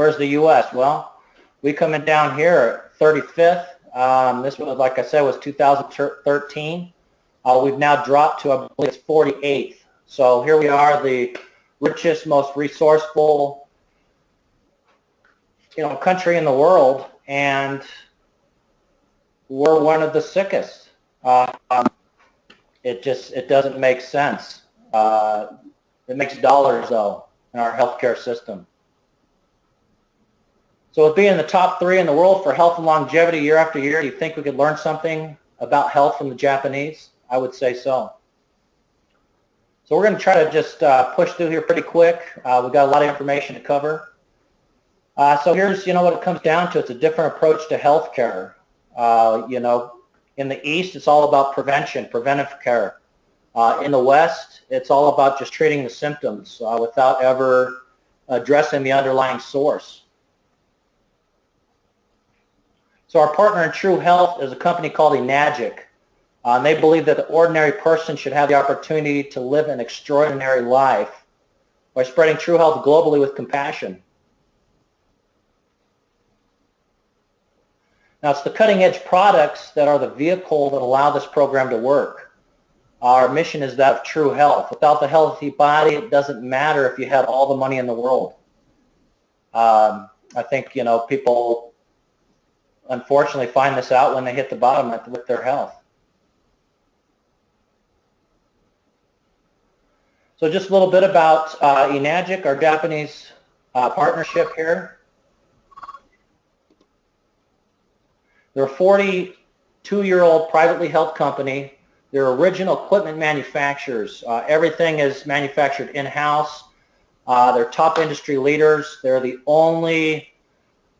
Where's the U.S.? Well, we come in down here at 35th. This was, like I said, was 2013. We've now dropped to, I believe it's 48th. So here we are, the richest, most resourceful, country in the world, and we're one of the sickest. It doesn't make sense. It makes dollars, though, in our healthcare system. So with being the top 3 in the world for health and longevity year after year, do you think we could learn something about health from the Japanese? I would say so. So we're going to try to just push through here pretty quick. We've got a lot of information to cover. So here's, what it comes down to. It's a different approach to healthcare. In the East, it's all about prevention, preventive care. In the West, it's all about just treating the symptoms without ever addressing the underlying source. So our partner in True Health is a company called Enagic. And they believe that the ordinary person should have the opportunity to live an extraordinary life by spreading true health globally with compassion. Now, it's the cutting-edge products that are the vehicle that allow this program to work. Our mission is that of true health. Without the healthy body, it doesn't matter if you had all the money in the world. I think, people unfortunately find this out when they hit the bottom with their health. So just a little bit about Enagic, our Japanese partnership here. They're a 42-year-old privately held company. They're original equipment manufacturers. Everything is manufactured in-house. They're top industry leaders. They're the only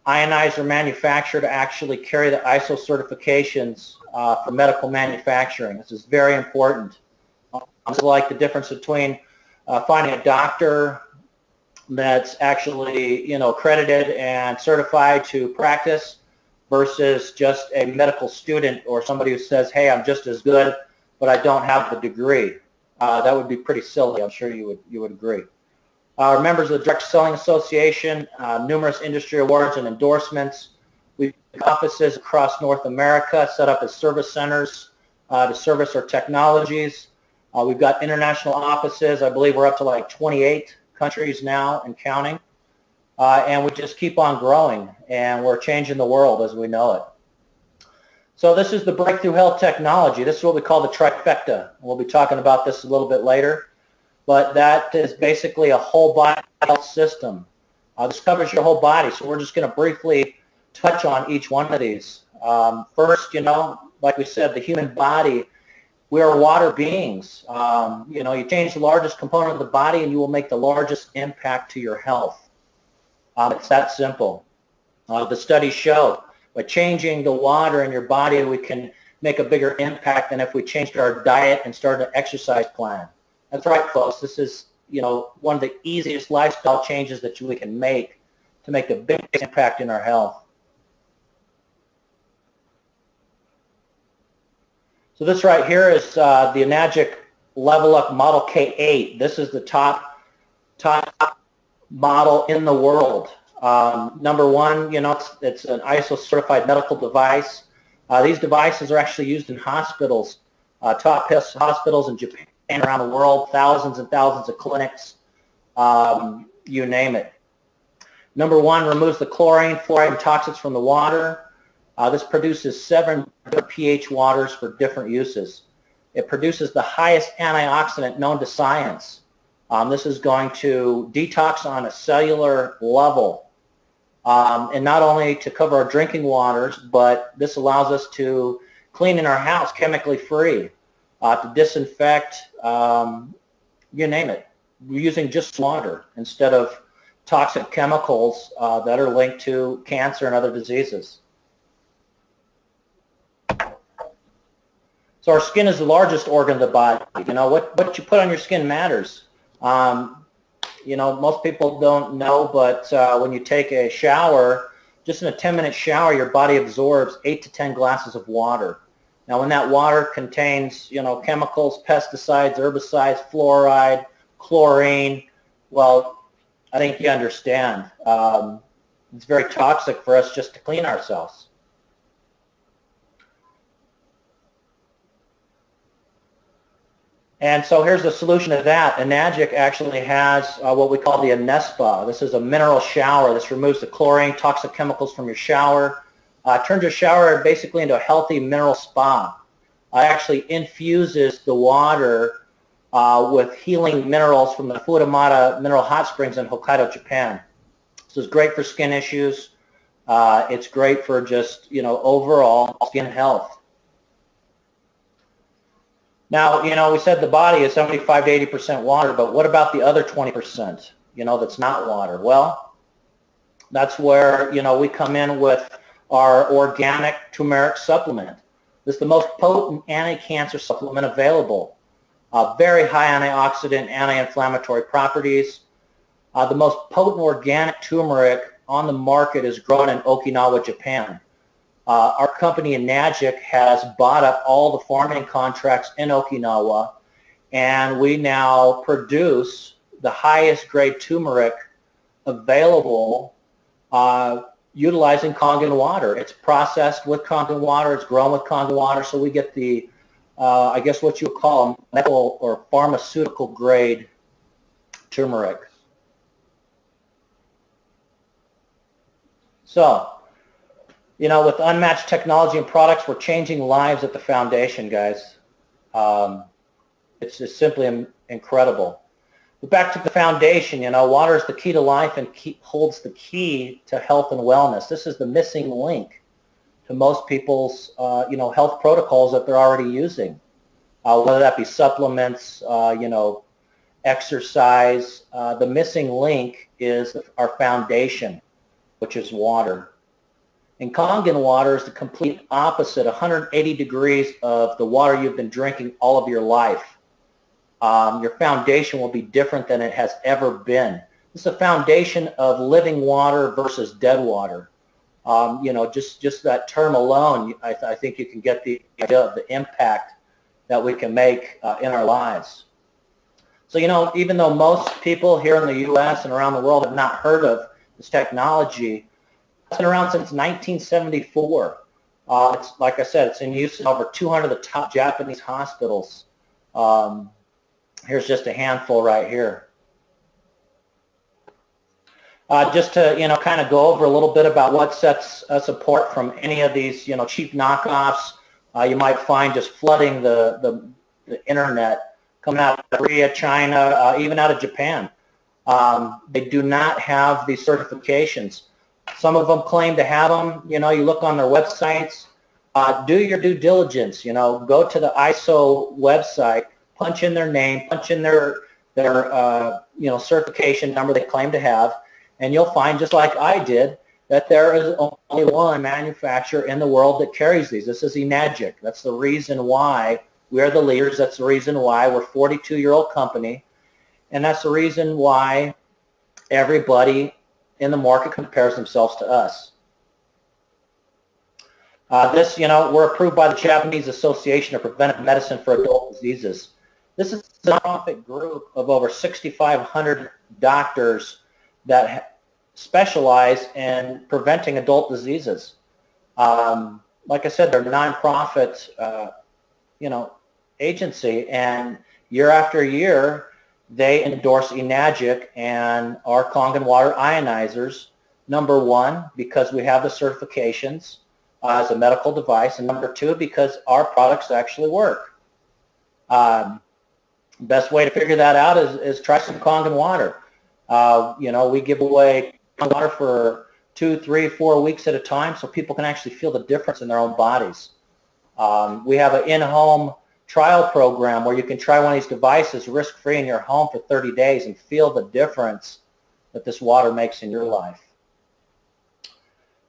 ionizer manufacturer to actually carry the ISO certifications for medical manufacturing. This is very important. It's like the difference between finding a doctor that's actually, accredited and certified to practice versus just a medical student or somebody who says, hey, I'm just as good, but I don't have the degree. That would be pretty silly. I'm sure you would agree. We're members of the Direct Selling Association, numerous industry awards and endorsements. We've got offices across North America set up as service centers to service our technologies. We've got international offices. I believe we're up to like 28 countries now and counting. And we just keep on growing, and we're changing the world as we know it. So this is the breakthrough health technology. This is what we call the trifecta. We'll be talking about this a little bit later. But that is basically a whole body health system. This covers your whole body, so we're just going to briefly touch on each one of these. First, like we said, the human body, we are water beings. You change the largest component of the body and you will make the largest impact to your health. It's that simple. The studies show by changing the water in your body, we can make a bigger impact than if we changed our diet and started an exercise plan. That's right, folks. This is, one of the easiest lifestyle changes that we can make to make the biggest impact in our health. So this right here is the Enagic Level Up Model K8. This is the top model in the world. Number one, it's an ISO certified medical device. These devices are actually used in hospitals, top hospitals in Japan, around the world, thousands and thousands of clinics, you name it. Number one, removes the chlorine, fluoride, and toxins from the water. This produces 7 pH waters for different uses. It produces the highest antioxidant known to science. This is going to detox on a cellular level, and not only to cover our drinking waters, but this allows us to clean in our house chemically free, to disinfect, you name it. We're using just water instead of toxic chemicals that are linked to cancer and other diseases. So our skin is the largest organ of the body. What you put on your skin matters. Most people don't know, but when you take a shower, just in a 10-minute shower, your body absorbs 8 to 10 glasses of water. Now, when that water contains, chemicals, pesticides, herbicides, fluoride, chlorine, well, I think you understand. It's very toxic for us just to clean ourselves. And so here's the solution to that. Enagic actually has what we call the Enespa. This is a mineral shower. This removes the chlorine, toxic chemicals from your shower. Turns your shower basically into a healthy mineral spa. Actually infuses the water with healing minerals from the Futamata Mineral Hot Springs in Hokkaido, Japan. So it's great for skin issues. It's great for just, overall skin health. Now, we said the body is 75 to 80% water, but what about the other 20%, that's not water? Well, that's where, we come in with our organic turmeric supplement. This is the most potent anti-cancer supplement available. Very high antioxidant, anti-inflammatory properties. The most potent organic turmeric on the market is grown in Okinawa, Japan. Our company Enagic has bought up all the farming contracts in Okinawa, and we now produce the highest grade turmeric available utilizing Kangen water. It's processed with Kangen water, it's grown with Kangen water, so we get the, I guess what you would call medical or pharmaceutical grade turmeric. So, with unmatched technology and products, we're changing lives at the foundation, guys. It's just simply incredible. But back to the foundation, water is the key to life and holds the key to health and wellness. This is the missing link to most people's, health protocols that they're already using, whether that be supplements, exercise. The missing link is our foundation, which is water. And Kangen water is the complete opposite, 180 degrees of the water you've been drinking all of your life. Your foundation will be different than it has ever been. This is a foundation of living water versus dead water. Just that term alone, I think you can get the idea of the impact that we can make in our lives. So, even though most people here in the U.S. and around the world have not heard of this technology, it's been around since 1974. It's, like I said, it's in use in over 200 of the top Japanese hospitals. Here's just a handful right here. Just to, kind of go over a little bit about what sets us apart from any of these, cheap knockoffs you might find just flooding the internet, coming out of Korea, China, even out of Japan. They do not have these certifications. Some of them claim to have them. You look on their websites. Do your due diligence. Go to the ISO website, punch in their name, punch in their certification number they claim to have, and you'll find, just like I did, that there is only one manufacturer in the world that carries these. This is Enagic. That's the reason why we are the leaders. That's the reason why we're a 42-year-old company, and that's the reason why everybody in the market compares themselves to us. We're approved by the Japanese Association of Preventive Medicine for Adult Diseases. This is a nonprofit group of over 6,500 doctors that specialize in preventing adult diseases. Like I said, they're a nonprofit, agency, and year after year, they endorse Enagic and our Kangen water ionizers, number one, because we have the certifications as a medical device, and number two, because our products actually work. Best way to figure that out is try some Kangen water. We give away Kangen water for 2, 3, 4 weeks at a time so people can actually feel the difference in their own bodies. We have an in-home trial program where you can try one of these devices risk-free in your home for 30 days and feel the difference that this water makes in your life.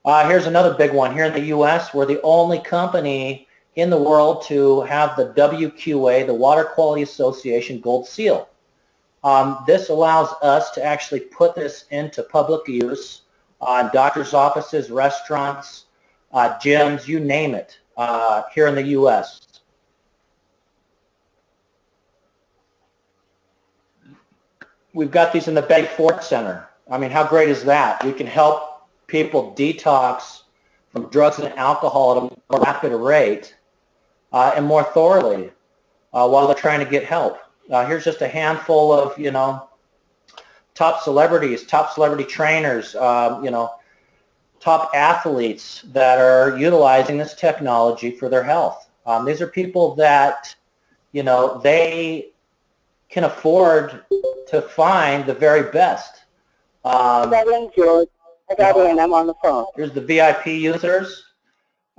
Here's another big one. Here in the U.S., we're the only company in the world to have the WQA, the Water Quality Association Gold Seal. This allows us to actually put this into public use in doctors' offices, restaurants, gyms, you name it, here in the U.S. We've got these in the Betty Ford Center. I mean, how great is that? We can help people detox from drugs and alcohol at a more rapid rate and more thoroughly while they're trying to get help. Here's just a handful of, top celebrities, top celebrity trainers, top athletes that are utilizing this technology for their health. These are people that, they can afford to find the very best. I got in, George. I got in. I'm on the phone. Here's the VIP users.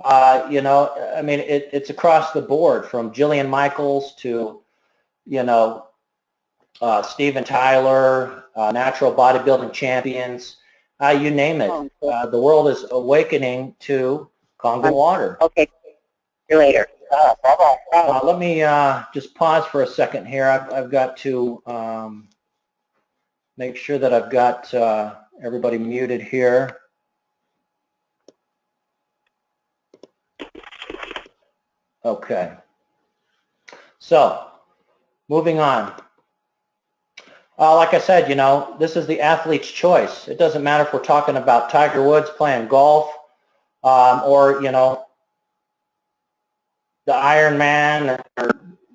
I mean, it's across the board from Jillian Michaels to, Steven Tyler, natural bodybuilding champions, you name it. The world is awakening to Kangen water. Okay. See you later. Bye-bye. Let me just pause for a second here. I've got to make sure that I've got everybody muted here. Okay. So, moving on. Like I said, this is the athlete's choice. It doesn't matter if we're talking about Tiger Woods playing golf or, the Ironman or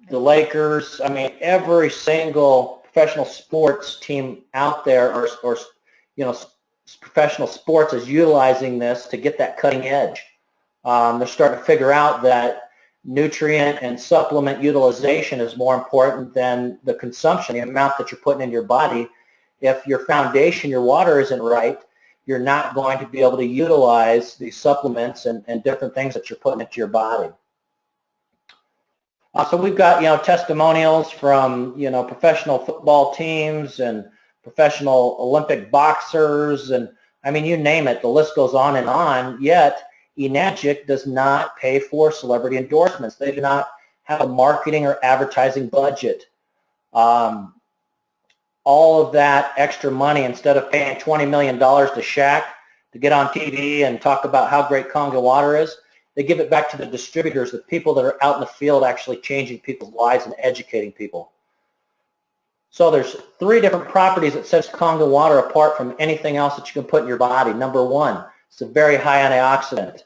the Lakers. I mean, every single professional sports team out there or professional sports is utilizing this to get that cutting edge. They're starting to figure out that nutrient and supplement utilization is more important than the consumption, the amount that you're putting in your body. If your foundation, your water isn't right, you're not going to be able to utilize these supplements and different things that you're putting into your body. So we've got, testimonials from, professional football teams and professional Olympic boxers, and I mean, you name it, the list goes on and on, yet Enagic does not pay for celebrity endorsements. They do not have a marketing or advertising budget. All of that extra money, instead of paying $20 million to Shaq to get on TV and talk about how great Kangen water is, they give it back to the distributors, the people that are out in the field actually changing people's lives and educating people. So there's 3 different properties that sets Kangen water apart from anything else that you can put in your body. Number 1, it's a very high antioxidant.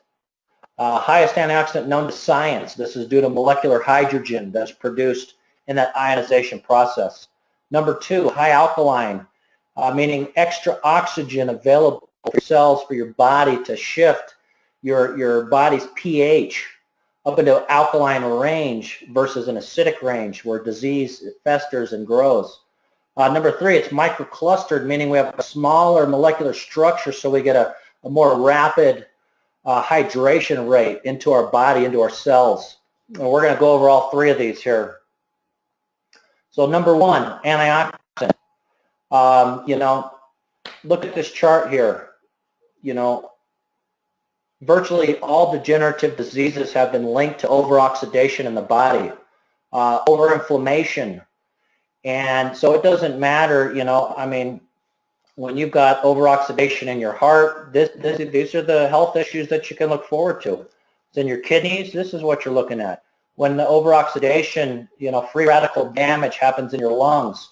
Highest antioxidant known to science. This is due to molecular hydrogen that's produced in that ionization process. Number 2, high alkaline, meaning extra oxygen available for cells for your body to shift your body's pH up into alkaline range versus an acidic range where disease festers and grows. Number 3, it's microclustered, meaning we have a smaller molecular structure, so we get a more rapid hydration rate into our body, into our cells. And we're going to go over all 3 of these here. So number 1, antioxidant. Look at this chart here. Virtually all degenerative diseases have been linked to overoxidation in the body, overinflammation. And so it doesn't matter, I mean, when you've got overoxidation in your heart, these are the health issues that you can look forward to. It's in your kidneys, this is what you're looking at. When the overoxidation, free radical damage happens in your lungs,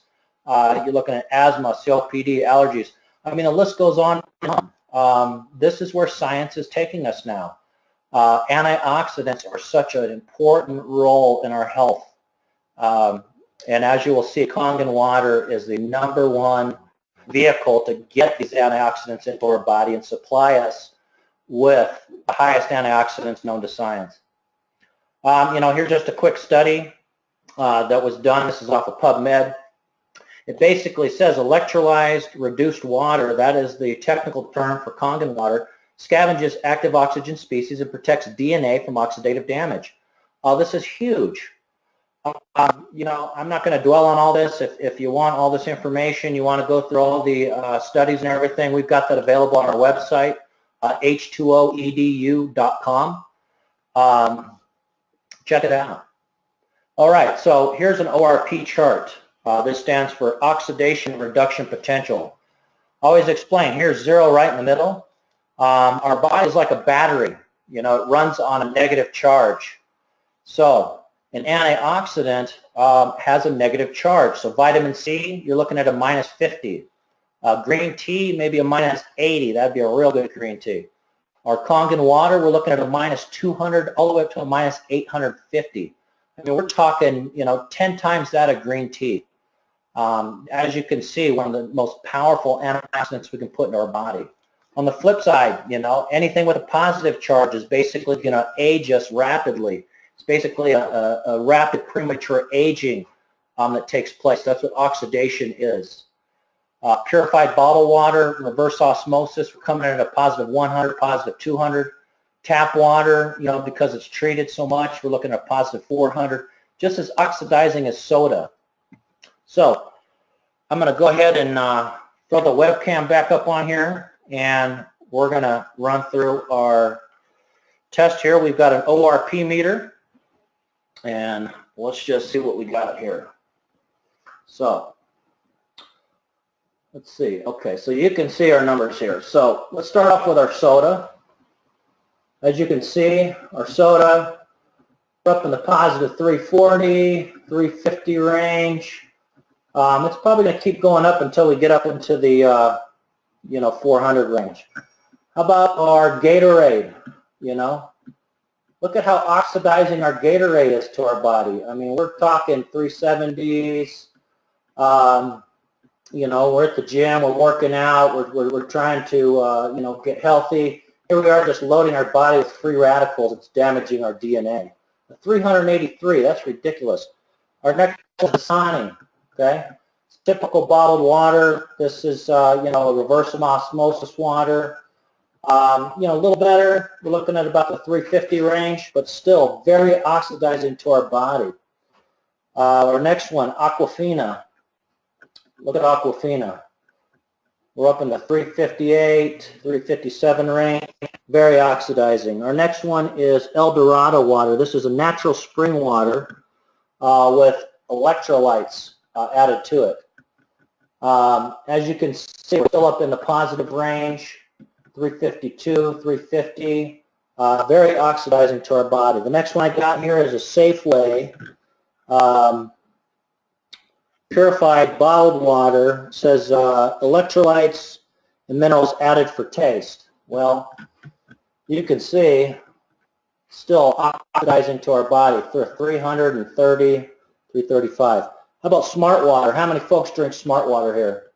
you're looking at asthma, COPD, allergies. I mean, the list goes on and on. This is where science is taking us now. Antioxidants are such an important role in our health. And as you will see, Kangen water is the number 1 vehicle to get these antioxidants into our body and supply us with the highest antioxidants known to science. Here's just a quick study that was done. This is off of PubMed. It basically says electrolyzed reduced water, that is the technical term for Kangen water, scavenges active oxygen species and protects DNA from oxidative damage. This is huge. I'm not going to dwell on all this. If you want all this information, you want to go through all the studies and everything, we've got that available on our website, h2oedu.com. Check it out. All right, so here's an ORP chart. This stands for oxidation reduction potential. Always explain, here's 0 right in the middle. Our body is like a battery. It runs on a negative charge. So an antioxidant has a negative charge. So vitamin C, you're looking at a -50. Green tea, maybe a -80. That'd be a real good green tea. Our Kangen water, we're looking at a -200 all the way up to a -850. I mean, we're talking, 10 times that of green tea. As you can see, one of the most powerful antioxidants we can put in our body. On the flip side, anything with a positive charge is basically going to age us rapidly. It's basically a rapid premature aging that takes place. That's what oxidation is. Purified bottled water, reverse osmosis, we're coming in at a +100, +200. Tap water, because it's treated so much, we're looking at a +400, just as oxidizing as soda. So I'm going to go ahead and throw the webcam back up on here, and we're going to run through our test here. We've got an ORP meter, and let's just see what we got here. So let's see. Okay, so you can see our numbers here. So let's start off with our soda. As you can see, our soda, we're up in the +340, 350 range. It's probably going to keep going up until we get up into the 400 range. How about our Gatorade? Look at how oxidizing our Gatorade is to our body. I mean, we're talking 370s. We're at the gym, we're working out, we're trying to get healthy. Here we are just loading our body with free radicals. It's damaging our DNA. 383, that's ridiculous. Our next is Dasani, okay? It's typical bottled water. This is, reverse osmosis water. A little better. We're looking at about the 350 range, but still very oxidizing to our body. Our next one, Aquafina. Look at Aquafina. We're up in the 358, 357 range, very oxidizing. Our next one is El Dorado water. This is a natural spring water with electrolytes added to it. As you can see, we're still up in the positive range, 352, 350, very oxidizing to our body. The next one I got here is a Safeway purified bottled water. It says electrolytes and minerals added for taste. Well, you can see still oxidizing to our body, 330, 335. How about Smart Water? How many folks drink Smart Water here?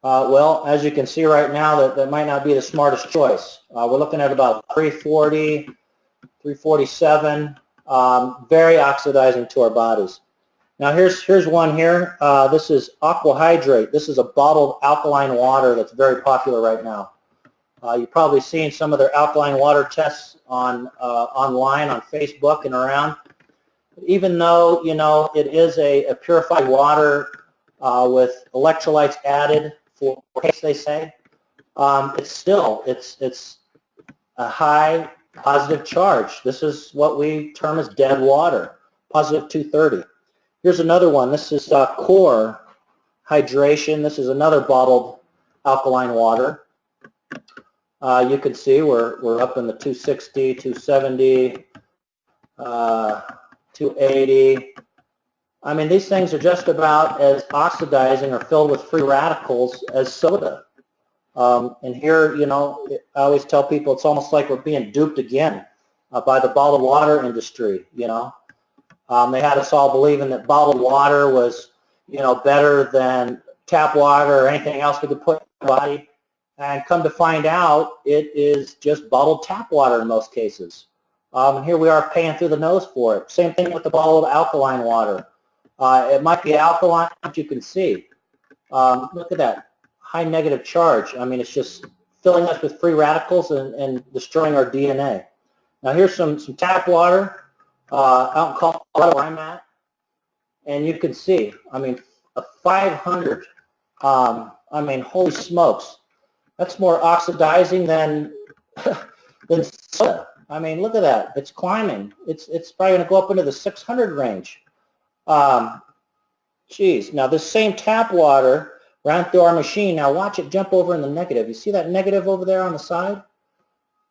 Well, as you can see right now, that might not be the smartest choice. We're looking at about 340, 347, very oxidizing to our bodies. Now here's one here. This is Aqua Hydrate. This is a bottled alkaline water that's very popular right now. You've probably seen some of their alkaline water tests on online, on Facebook and around. Even though it is a purified water with electrolytes added for taste, they say, it's a high positive charge. This is what we term as dead water, +230. Here's another one. This is Core Hydration. This is another bottled alkaline water. You can see we're up in the 260, 270, 280. I mean, these things are just about as oxidizing or filled with free radicals as soda. And here, I always tell people it's almost like we're being duped again by the bottled water industry, They had us all believing that bottled water was, better than tap water or anything else we could put in the body. And come to find out, it is just bottled tap water in most cases. And here we are paying through the nose for it. Same thing with the bottled alkaline water. It might be alkaline, but you can see. Look at that, high negative charge. I mean, it's just filling us with free radicals and destroying our DNA. Now here's some tap water. Out in Colorado where I'm at, and you can see, I mean, a 500, I mean, holy smokes, that's more oxidizing than soda. I mean, look at that, it's climbing. It's probably going to go up into the 600 range. Geez, now this same tap water ran through our machine. Now watch it jump over in the negative. You see that negative over there on the side?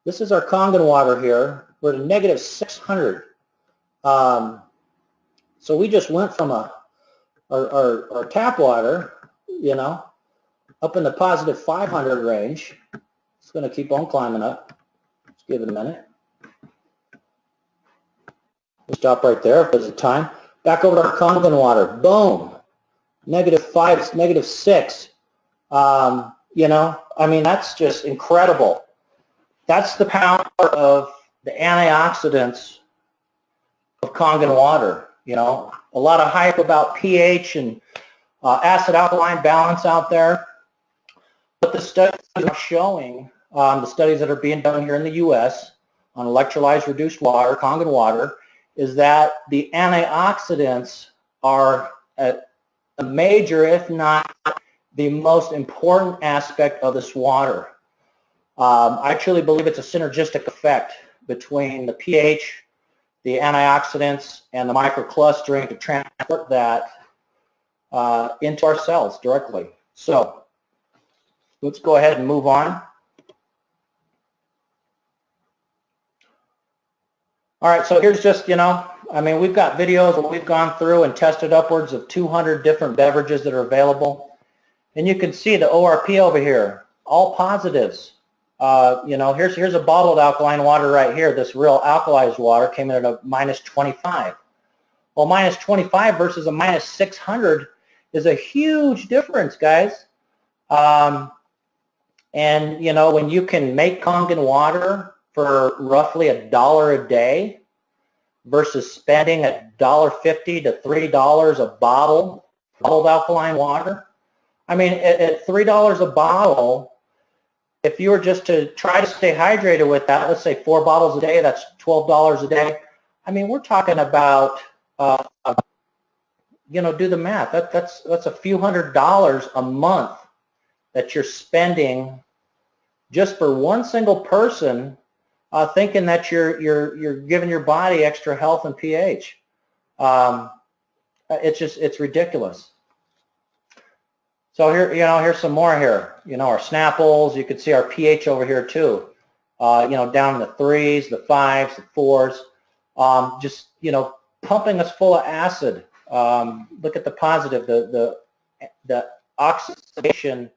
This is our Kangen water here. We're at a -600. So we just went from our tap water, up in the positive 500 range. It's going to keep on climbing up. Let's give it a minute. We'll stop right there if there's a time. Back over to our Kangen water. Boom. -5, -6. You know, I mean, that's just incredible. That's the power of the antioxidants of Kangen water. You know, a lot of hype about pH and acid-alkaline balance out there. But the studies are showing, the studies that are being done here in the U.S. on electrolyzed reduced water, Kangen water, is that the antioxidants are a major, if not the most important aspect of this water. I truly believe it's a synergistic effect between the pH, the antioxidants, and the microclustering to transport that into our cells directly. So let's go ahead and move on. All right, so here's just, you know, I mean, we've got videos where we've gone through and tested upwards of 200 different beverages that are available. And you can see the ORP over here, all positives. You know, here's a bottled alkaline water right here. This real alkalized water came in at a -25. Well, -25 versus a -600 is a huge difference, guys. And, you know, when you can make Kangen water for roughly $1 a day versus spending $1.50 to $3 a bottle, bottled alkaline water. I mean, at $3 a bottle, if you were just to try to stay hydrated with that, let's say 4 bottles a day, that's $12 a day. I mean, we're talking about, you know, do the math. That's a few $100s a month that you're spending just for one single person, thinking that you're giving your body extra health and pH. It's ridiculous. So here, you know, here's some more here. You know, our Snapples. You can see our pH over here too. You know, down in the 3s, the 5s, the 4s. Just, you know, pumping us full of acid. Look at the positive, the oxidation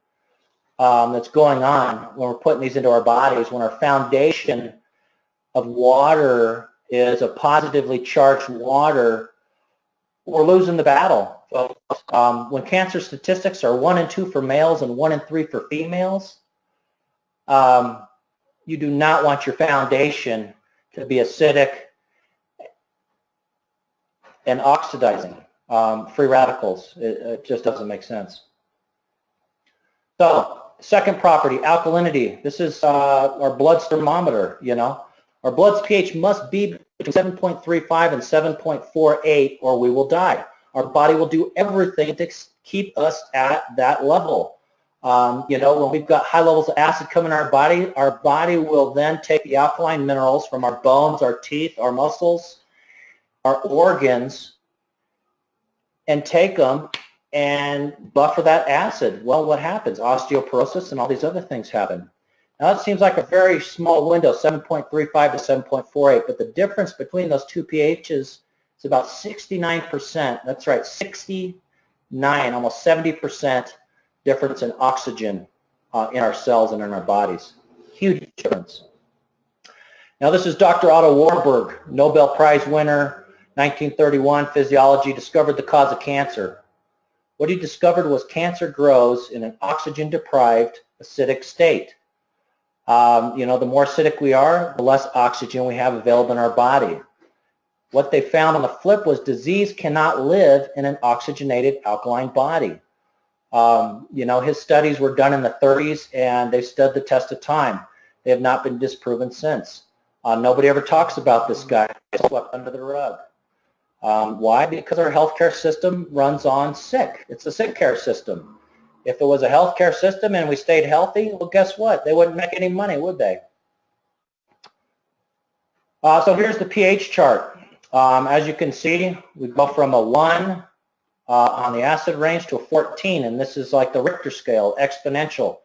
that's going on when we're putting these into our bodies, when our foundation of water is a positively charged water, we're losing the battle. When cancer statistics are 1 in 2 for males and 1 in 3 for females, you do not want your foundation to be acidic and oxidizing, free radicals. It just doesn't make sense. So, second property, alkalinity. This is our blood thermometer, you know. Our blood's pH must be between 7.35 and 7.48 or we will die. Our body will do everything to keep us at that level. You know, when we've got high levels of acid coming in our body will then take the alkaline minerals from our bones, our teeth, our muscles, our organs, and take them and buffer that acid. Well, what happens? Osteoporosis and all these other things happen. Now, it seems like a very small window, 7.35 to 7.48, but the difference between those two pHs is about 69%. That's right, 69, almost 70% difference in oxygen in our cells and in our bodies. Huge difference. Now, this is Dr. Otto Warburg, Nobel Prize winner, 1931, physiology, discovered the cause of cancer. What he discovered was cancer grows in an oxygen-deprived, acidic state. You know, the more acidic we are, the less oxygen we have available in our body. What they found on the flip was disease cannot live in an oxygenated alkaline body. You know, his studies were done in the 30s and they stood the test of time. They have not been disproven since. Nobody ever talks about this guy. It's swept under the rug. Why? Because our healthcare system runs on sick. It's a sick care system. If it was a healthcare system and we stayed healthy, well, guess what? They wouldn't make any money, would they? So here's the pH chart. As you can see, we go from a 1 on the acid range to a 14, and this is like the Richter scale, exponential.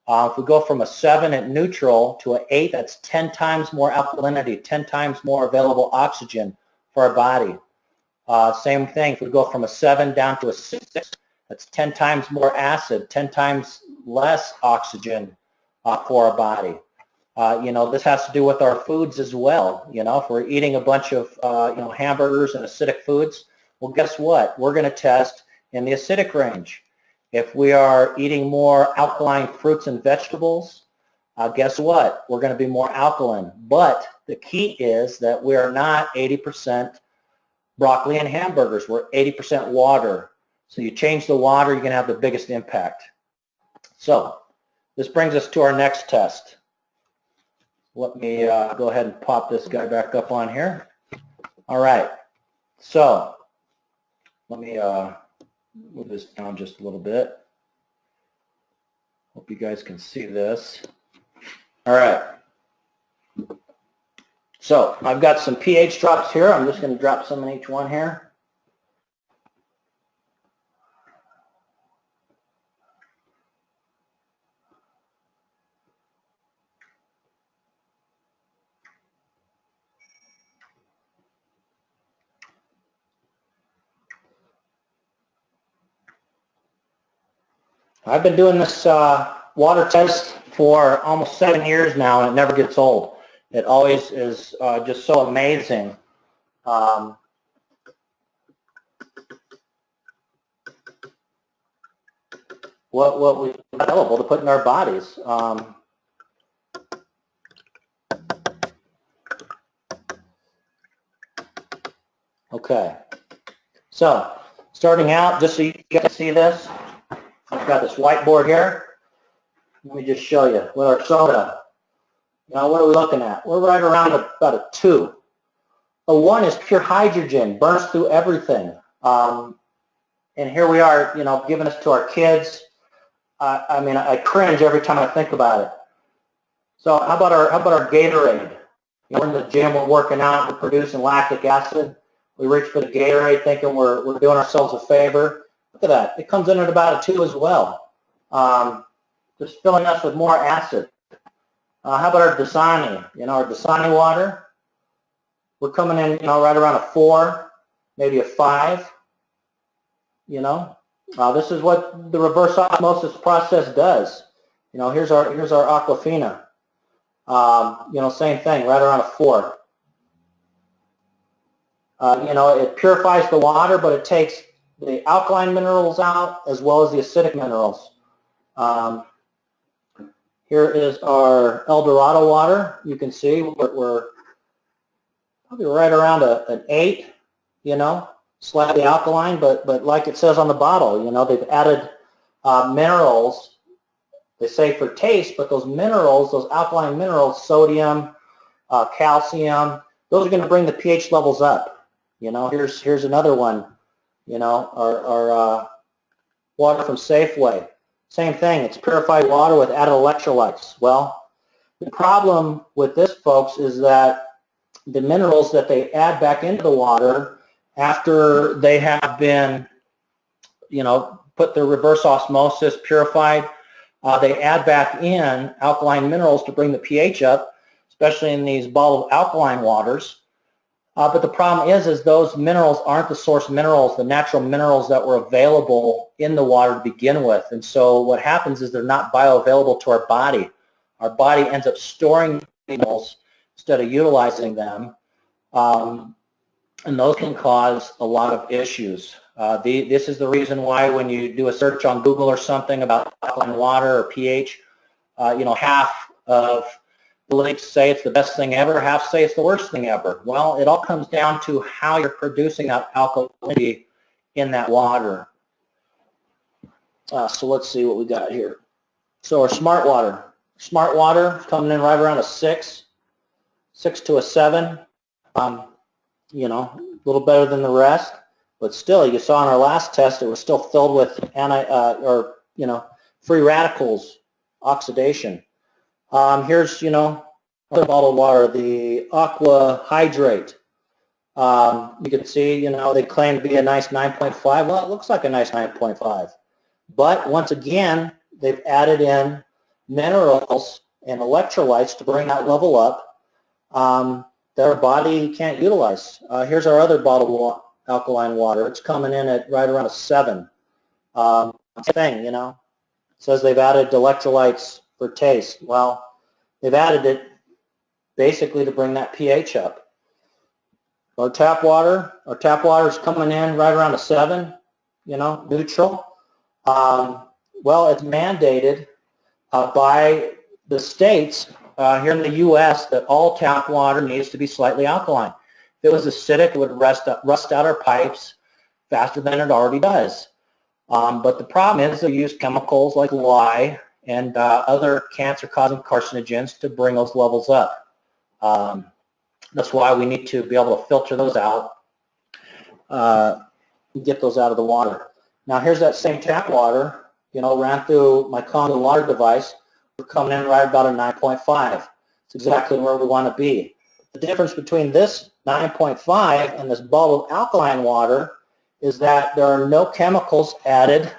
If we go from a 7 at neutral to an 8, that's 10 times more alkalinity, 10 times more available oxygen for our body. Same thing, if we go from a 7 down to a 6, That's 10 times more acid, 10 times less oxygen for our body. This has to do with our foods as well. If we're eating a bunch of, hamburgers and acidic foods, well, guess what? We're going to test in the acidic range. If we are eating more alkaline fruits and vegetables, guess what? We're going to be more alkaline. But the key is that we are not 80% broccoli and hamburgers. We're 80% water. So you change the water, you're going to have the biggest impact. So this brings us to our next test. Let me go ahead and pop this guy back up on here. All right. So let me move this down just a little bit. Hope you guys can see this. All right. So I've got some pH drops here. I'm just going to drop some in each one here. I've been doing this water test for almost 7 years now, and it never gets old. It always is just so amazing. What we've available to put in our bodies. Okay, so starting out, just so you can see this, I've got this whiteboard here. Let me just show you with our soda. Now, what are we looking at? We're right around about a 2. A 1 is pure hydrogen, burns through everything. And here we are, giving this to our kids. I mean, I cringe every time I think about it. So how about our Gatorade? We're in the gym, we're working out, we're producing lactic acid. We reach for the Gatorade thinking we're doing ourselves a favor. Look at that. It comes in at about a 2 as well. Just filling us with more acid. How about our Dasani? Our Dasani water. We're coming in, right around a 4, maybe a 5. This is what the reverse osmosis process does. Here's our Aquafina. Same thing, right around a 4. It purifies the water, but it takes the alkaline minerals out as well as the acidic minerals. Here is our El Dorado water. You can see we're probably right around an 8, slightly alkaline, but like it says on the bottle, they've added minerals. They say for taste, but those minerals, those alkaline minerals, sodium, calcium, those are going to bring the pH levels up. Here's another one. Our water from Safeway. Same thing. It's purified water with added electrolytes. Well, the problem with this, folks, is that the minerals that they add back into the water after they have been, put their reverse osmosis, purified, they add back in alkaline minerals to bring the pH up, especially in these bottled alkaline waters. But the problem is those minerals aren't the source minerals, the natural minerals that were available in the water to begin with. And so what happens is they're not bioavailable to our body. Our body ends up storing minerals instead of utilizing them. And those can cause a lot of issues. This is the reason why when you do a search on Google or something about alkaline water or pH, half of the links say it's the best thing ever, half say it's the worst thing ever. Well, it all comes down to how you're producing that alkalinity in that water. So let's see what we got here. So our smart water. Smart water is coming in right around a 6 to a 7. A little better than the rest, but still, you saw in our last test, it was still filled with free radicals, oxidation. Here's, other bottled water, the Aqua Hydrate. You can see, they claim to be a nice 9.5. Well, it looks like a nice 9.5. But once again, they've added in minerals and electrolytes to bring that level up that our body can't utilize. Here's our other bottled alkaline water. It's coming in at right around a 7. Same thing, you know. It says they've added electrolytes for taste. Well, they've added it basically to bring that pH up. Our tap water is coming in right around a 7, you know, neutral. Well, it's mandated by the states here in the U.S. that all tap water needs to be slightly alkaline. If it was acidic, it would rust out our pipes faster than it already does. But the problem is they use chemicals like lye and other cancer-causing carcinogens to bring those levels up. That's why we need to be able to filter those out, get those out of the water. Now here's that same tap water, you know, ran through my Kangen water device. We're coming in right about a 9.5. It's exactly where we want to be. The difference between this 9.5 and this bottled alkaline water is that there are no chemicals added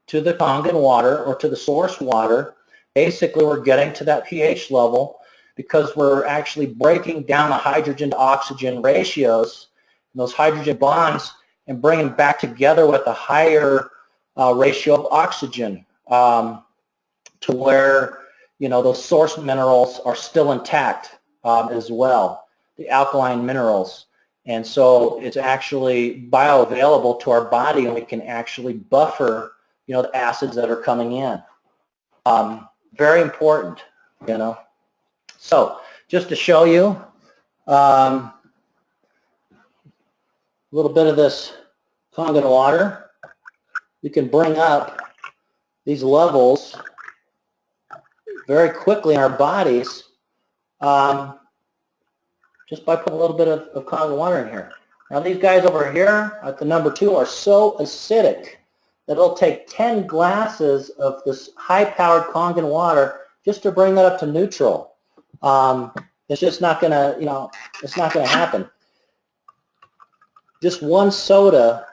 to the Kangen water or to the source water. Basically, we're getting to that pH level because we're actually breaking down the hydrogen to oxygen ratios, and those hydrogen bonds, and bringing them back together with a higher ratio of oxygen to where, you know, those source minerals are still intact as well, the alkaline minerals. And so it's actually bioavailable to our body, and we can actually buffer, you know, the acids that are coming in. Very important, you know. So just to show you a little bit of this Kangen water, you can bring up these levels very quickly in our bodies just by putting a little bit of Kangen water in here. Now these guys over here at the number 2 are so acidic that it'll take 10 glasses of this high-powered Kangen water just to bring that up to neutral. It's just not going to, you know, it's not going to happen. Just one soda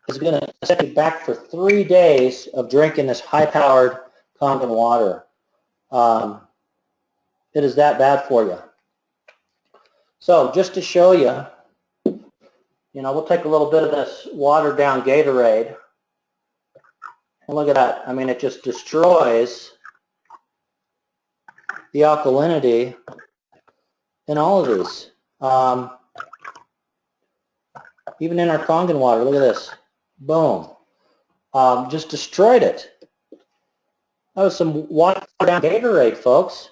is going to set you back for 3 days of drinking this high-powered Kangen water. It is that bad for you. So just to show you, you know, we'll take a little bit of this watered-down Gatorade. And look at that. I mean, it just destroys the alkalinity in all of these. Even in our Kangen water, look at this. Boom. Just destroyed it. That was some watered-down Gatorade, folks.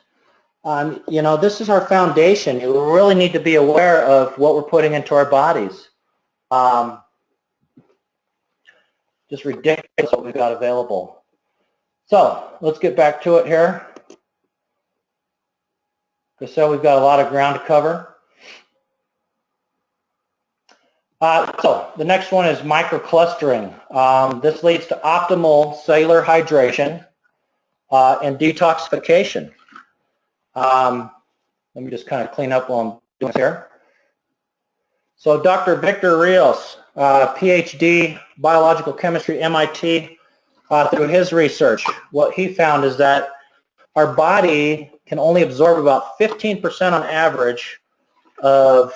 You know, this is our foundation. We really need to be aware of what we're putting into our bodies. Just ridiculous what we've got available. So let's get back to it here. So we've got a lot of ground to cover. So the next one is microclustering. This leads to optimal cellular hydration and detoxification. Let me just kind of clean up while I'm doing this here. So Dr. Victor Rios, PhD, biological chemistry, MIT, through his research, what he found is that our body can only absorb about 15% on average of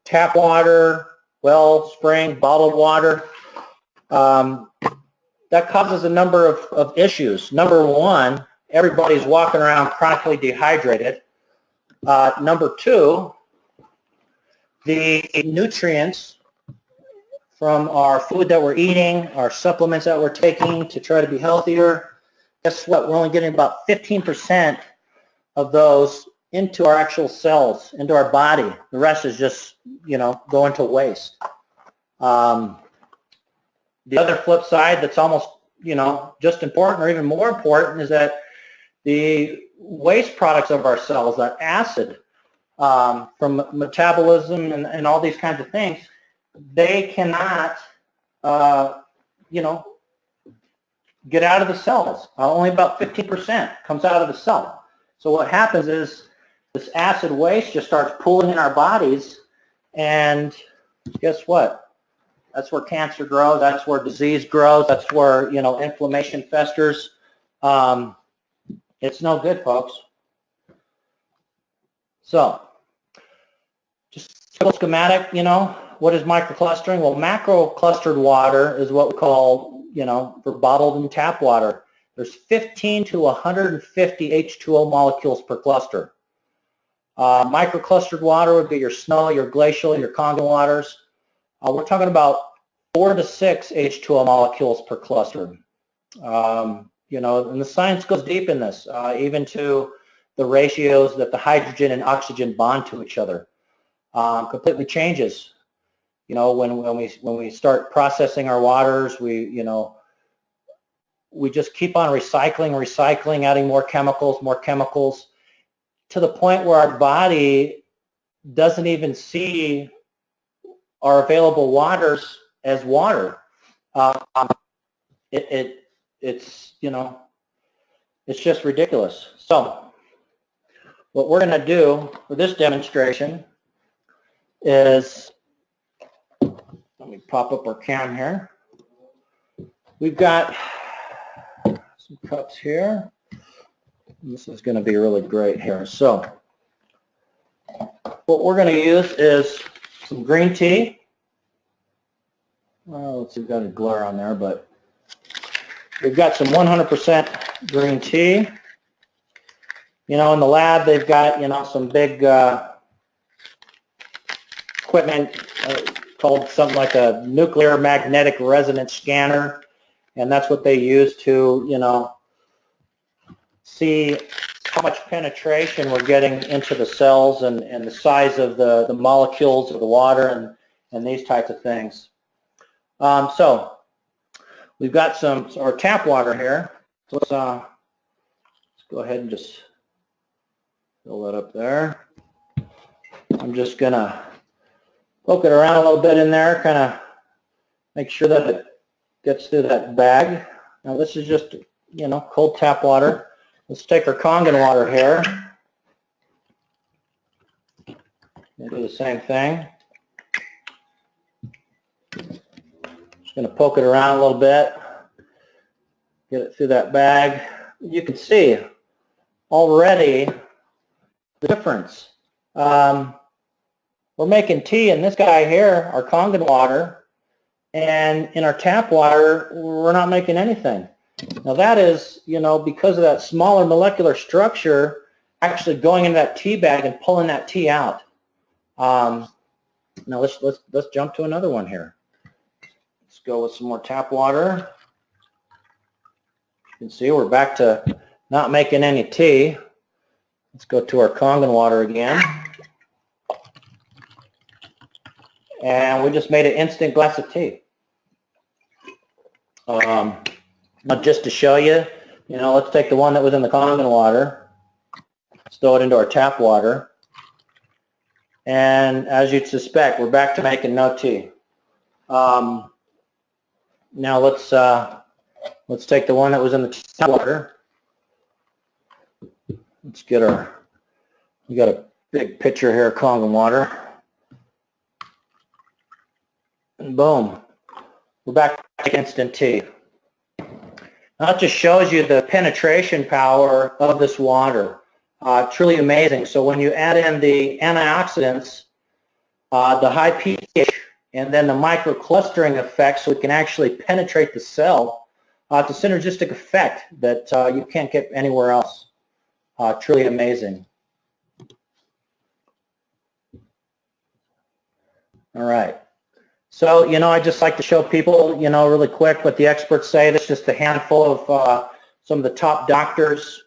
tap water, well, spring, bottled water. That causes a number of issues. Number one, everybody's walking around chronically dehydrated. Number two, the nutrients from our food that we're eating, our supplements that we're taking to try to be healthier, guess what? We're only getting about 15% of those into our actual cells, into our body. The rest is just, you know, going to waste. The other flip side that's almost, you know, just important or even more important is that the waste products of our cells, that acid from metabolism and all these kinds of things, they cannot, you know, get out of the cells. Only about 15% comes out of the cell. So what happens is this acid waste just starts pooling in our bodies, and guess what? That's where cancer grows. That's where disease grows. That's where, you know, inflammation festers. It's no good, folks. So, just a schematic, you know, what is microclustering? Well, macro-clustered water is what we call for bottled and tap water. There's 15 to 150 H2O molecules per cluster. Microclustered water would be your snow, your glacial, your Kangen waters. We're talking about 4 to 6 H2O molecules per cluster. And the science goes deep in this, even to the ratios that the hydrogen and oxygen bond to each other. Completely changes. When we start processing our waters, we just keep on recycling, adding more chemicals, to the point where our body doesn't even see our available waters as water. It's just ridiculous. So what we're going to do for this demonstration is, let me pop up our cam here. We've got some cups here. This is going to be really great here. So what we're going to use is some green tea. Well, let's see, we've got a glare on there, but we've got some 100% green tea. In the lab, they've got, some big equipment called something like a nuclear magnetic resonance scanner, and that's what they use to, see how much penetration we're getting into the cells and the size of the molecules of the water and these types of things. So we've got our tap water here. So let's go ahead and just fill that up there. I'm just going to poke it around a little bit in there, kind of make sure that it gets through that bag. Now this is just, cold tap water. Let's take our Kangen water here. We'll do the same thing. Just going to poke it around a little bit, get it through that bag. You can see already the difference. We're making tea in this guy here, our Kangen water, and in our tap water, we're not making anything. Now that is, because of that smaller molecular structure actually going into that tea bag and pulling that tea out. Now let's jump to another one here. Let's go with some more tap water. You can see we're back to not making any tea. Let's go to our Kangen water again. And we just made an instant glass of tea. Just to show you, let's take the one that was in the Kangen water, let's throw it into our tap water, and as you'd suspect, we're back to making no tea. Now let's take the one that was in the tap water. Let's get we got a big pitcher here of Kangen water, and boom, we're back to instant tea. That just shows you the penetration power of this water. Truly amazing. So when you add in the antioxidants, the high pH, and then the microclustering effect, so it can actually penetrate the cell, it's a synergistic effect that you can't get anywhere else. Truly amazing. All right. So, I just like to show people, really quick what the experts say. That's just a handful of some of the top doctors,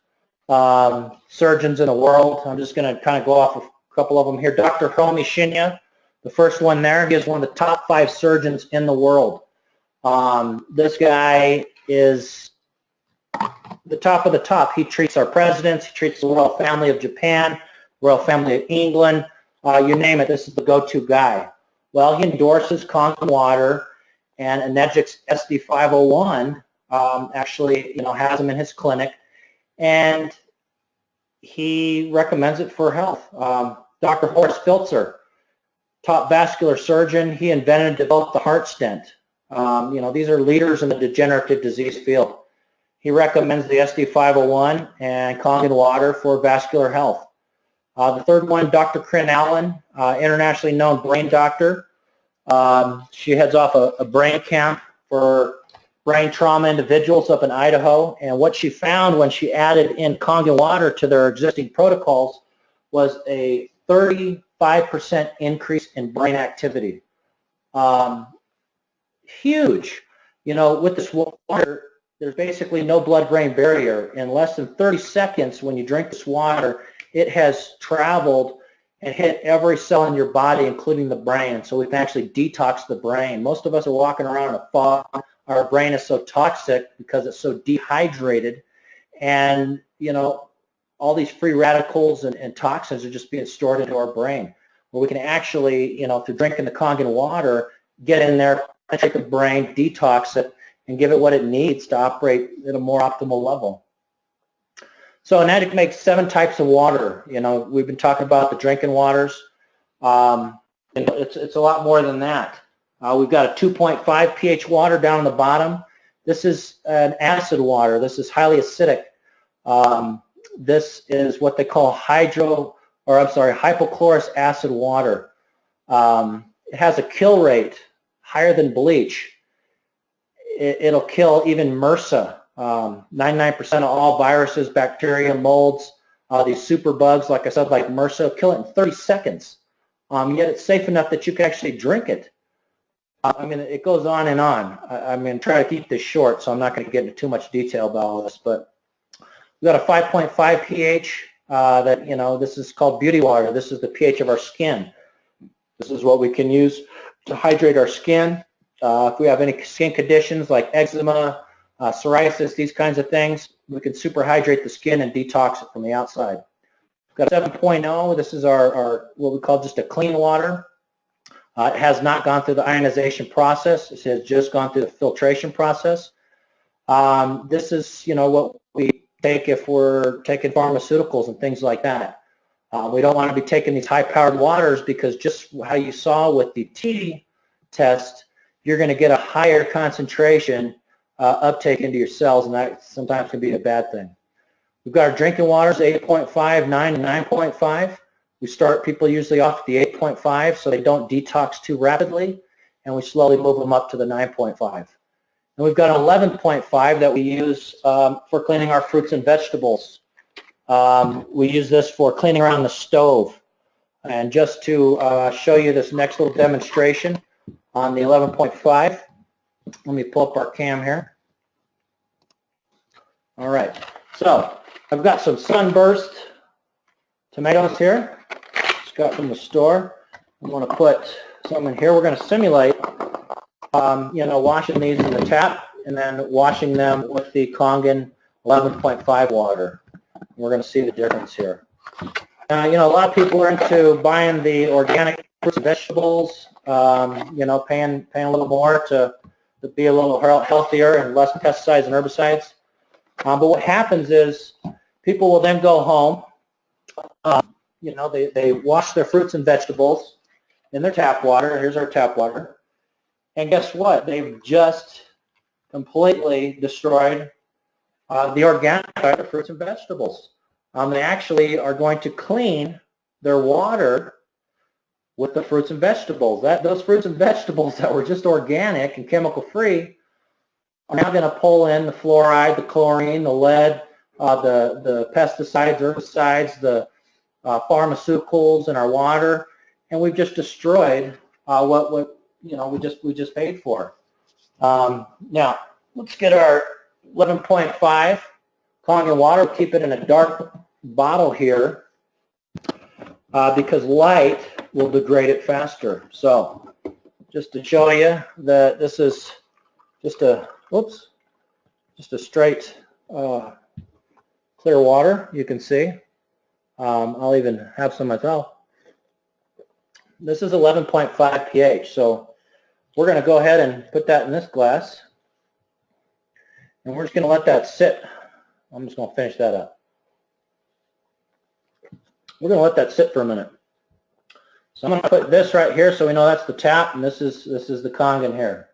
surgeons in the world. I'm just going to kind of go off a couple of them here. Dr. Homi Shinya, the first one there, he is one of the top 5 surgeons in the world. This guy is the top of the top. He treats our presidents. He treats the royal family of Japan, royal family of England. You name it, this is the go-to guy. Well, he endorses Kangen water, and Enagic's SD501 actually, has him in his clinic, and he recommends it for health. Dr. Horace Filtzer, top vascular surgeon, he invented and developed the heart stent. These are leaders in the degenerative disease field. He recommends the SD501 and Kangen water for vascular health. The third one, Dr. Kangen Alkaline, internationally known brain doctor. She heads off a brain camp for brain trauma individuals up in Idaho, and what she found when she added in Kangen water to their existing protocols was a 35% increase in brain activity. Huge. You know, with this water, there's basically no blood-brain barrier. In less than 30 seconds, when you drink this water, it has traveled and hit every cell in your body, including the brain. So we can actually detox the brain. Most of us are walking around in a fog. Our brain is so toxic because it's so dehydrated, and you know, all these free radicals and toxins are just being stored into our brain. Where we can actually, you know, through drinking the Kangen water, get in there, penetrate the brain, detox it, and give it what it needs to operate at a more optimal level. So Enagic makes 7 types of water. You know, we've been talking about the drinking waters. It's a lot more than that. We've got a 2.5 pH water down on the bottom. This is an acid water. This is highly acidic. This is what they call hypochlorous acid water. It has a kill rate higher than bleach. It'll kill even MRSA. 99% of all viruses, bacteria, molds, these super bugs, like I said, like MRSA, kill it in 30 seconds. Yet it's safe enough that you can actually drink it. I mean, it goes on and on. I'm going to try to keep this short, so I'm not going to get into too much detail about all this. But we've got a 5.5 pH that, you know, this is called beauty water. This is the pH of our skin. This is what we can use to hydrate our skin. If we have any skin conditions like eczema, psoriasis, these kinds of things, we can super hydrate the skin and detox it from the outside. We've got 7.0. This is our what we call just a clean water. It has not gone through the ionization process. It has just gone through the filtration process. This is, you know, what we take if we're taking pharmaceuticals and things like that. We don't want to be taking these high-powered waters because just how you saw with the T test, you're going to get a higher concentration uptake into your cells, and that sometimes can be a bad thing. We've got our drinking waters, 8.5, 9, and 9.5. We start people usually off at the 8.5 so they don't detox too rapidly, and we slowly move them up to the 9.5. And we've got an 11.5 that we use for cleaning our fruits and vegetables. We use this for cleaning around the stove. And just to show you this next little demonstration on the 11.5, let me pull up our cam here. All right, so I've got some sunburst tomatoes here. Just got from the store. I'm going to put some in here. We're going to simulate, you know, washing these in the tap and then washing them with the Kangen 11.5 water. We're going to see the difference here. You know, a lot of people are into buying the organic fruits and vegetables. You know, paying a little more to be a little healthier and less pesticides and herbicides. But what happens is people will then go home. You know, they wash their fruits and vegetables in their tap water. Here's our tap water. And guess what? They've just completely destroyed the organic side of fruits and vegetables. They actually are going to clean their water with the fruits and vegetables. Those fruits and vegetables that were just organic and chemical-free are now going to pull in the fluoride, the chlorine, the lead, the pesticides, herbicides, the pharmaceuticals in our water, and we've just destroyed what you know we just paid for. Now let's get our 11.5 Kangen water. We'll keep it in a dark bottle here because light will degrade it faster. So just to show you that this is just a straight clear water, you can see. I'll even have some myself. This is 11.5 pH, so we're going to go ahead and put that in this glass, and we're just going to let that sit. I'm just going to finish that up. We're going to let that sit for a minute. So I'm going to put this right here so we know that's the tap, and this is the Kangen here.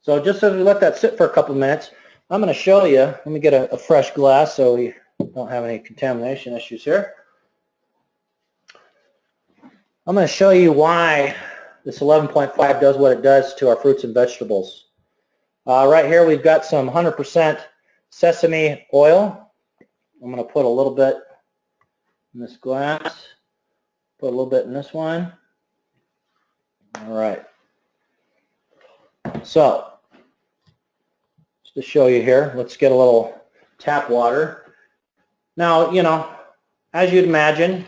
So just as we let that sit for a couple of minutes, I'm going to show you. Let me get a fresh glass so we don't have any contamination issues here. I'm going to show you why this 11.5 does what it does to our fruits and vegetables. Right here we've got some 100% sesame oil. I'm going to put a little bit in this glass, put a little bit in this one. All right. So, just to show you here, let's get a little tap water. Now, you know, as you'd imagine,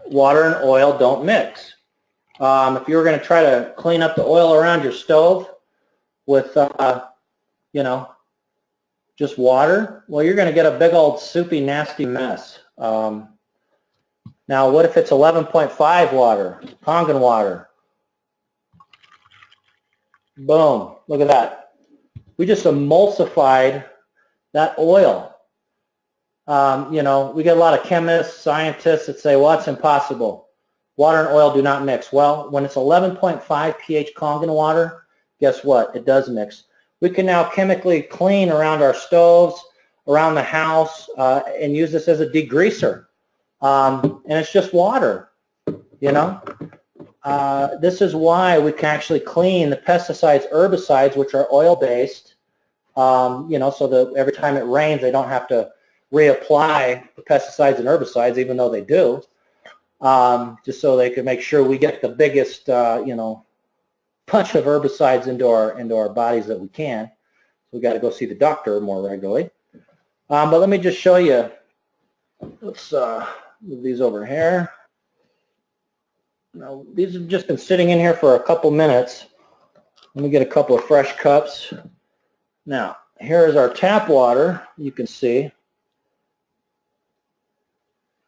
water and oil don't mix. If you were going to try to clean up the oil around your stove with, you know, just water, well, you're going to get a big old soupy, nasty mess. Now, what if it's 11.5 water, Kangen water? Boom, look at that. We just emulsified that oil. You know, we get a lot of chemists, scientists that say, well, it's impossible. Water and oil do not mix. Well, when it's 11.5 pH Kangen water, guess what? It does mix. We can now chemically clean around our stoves, around the house, and use this as a degreaser. And it's just water, you know. This is why we can actually clean the pesticides, herbicides, which are oil-based, you know, so that every time it rains, they don't have to reapply the pesticides and herbicides, even though they do, just so they can make sure we get the biggest, you know, punch of herbicides into our bodies that we can. So we got to go see the doctor more regularly. But let me just show you. Let's move these over here. Now, these have just been sitting in here for a couple minutes. Let me get a couple of fresh cups. Now, here is our tap water. You can see.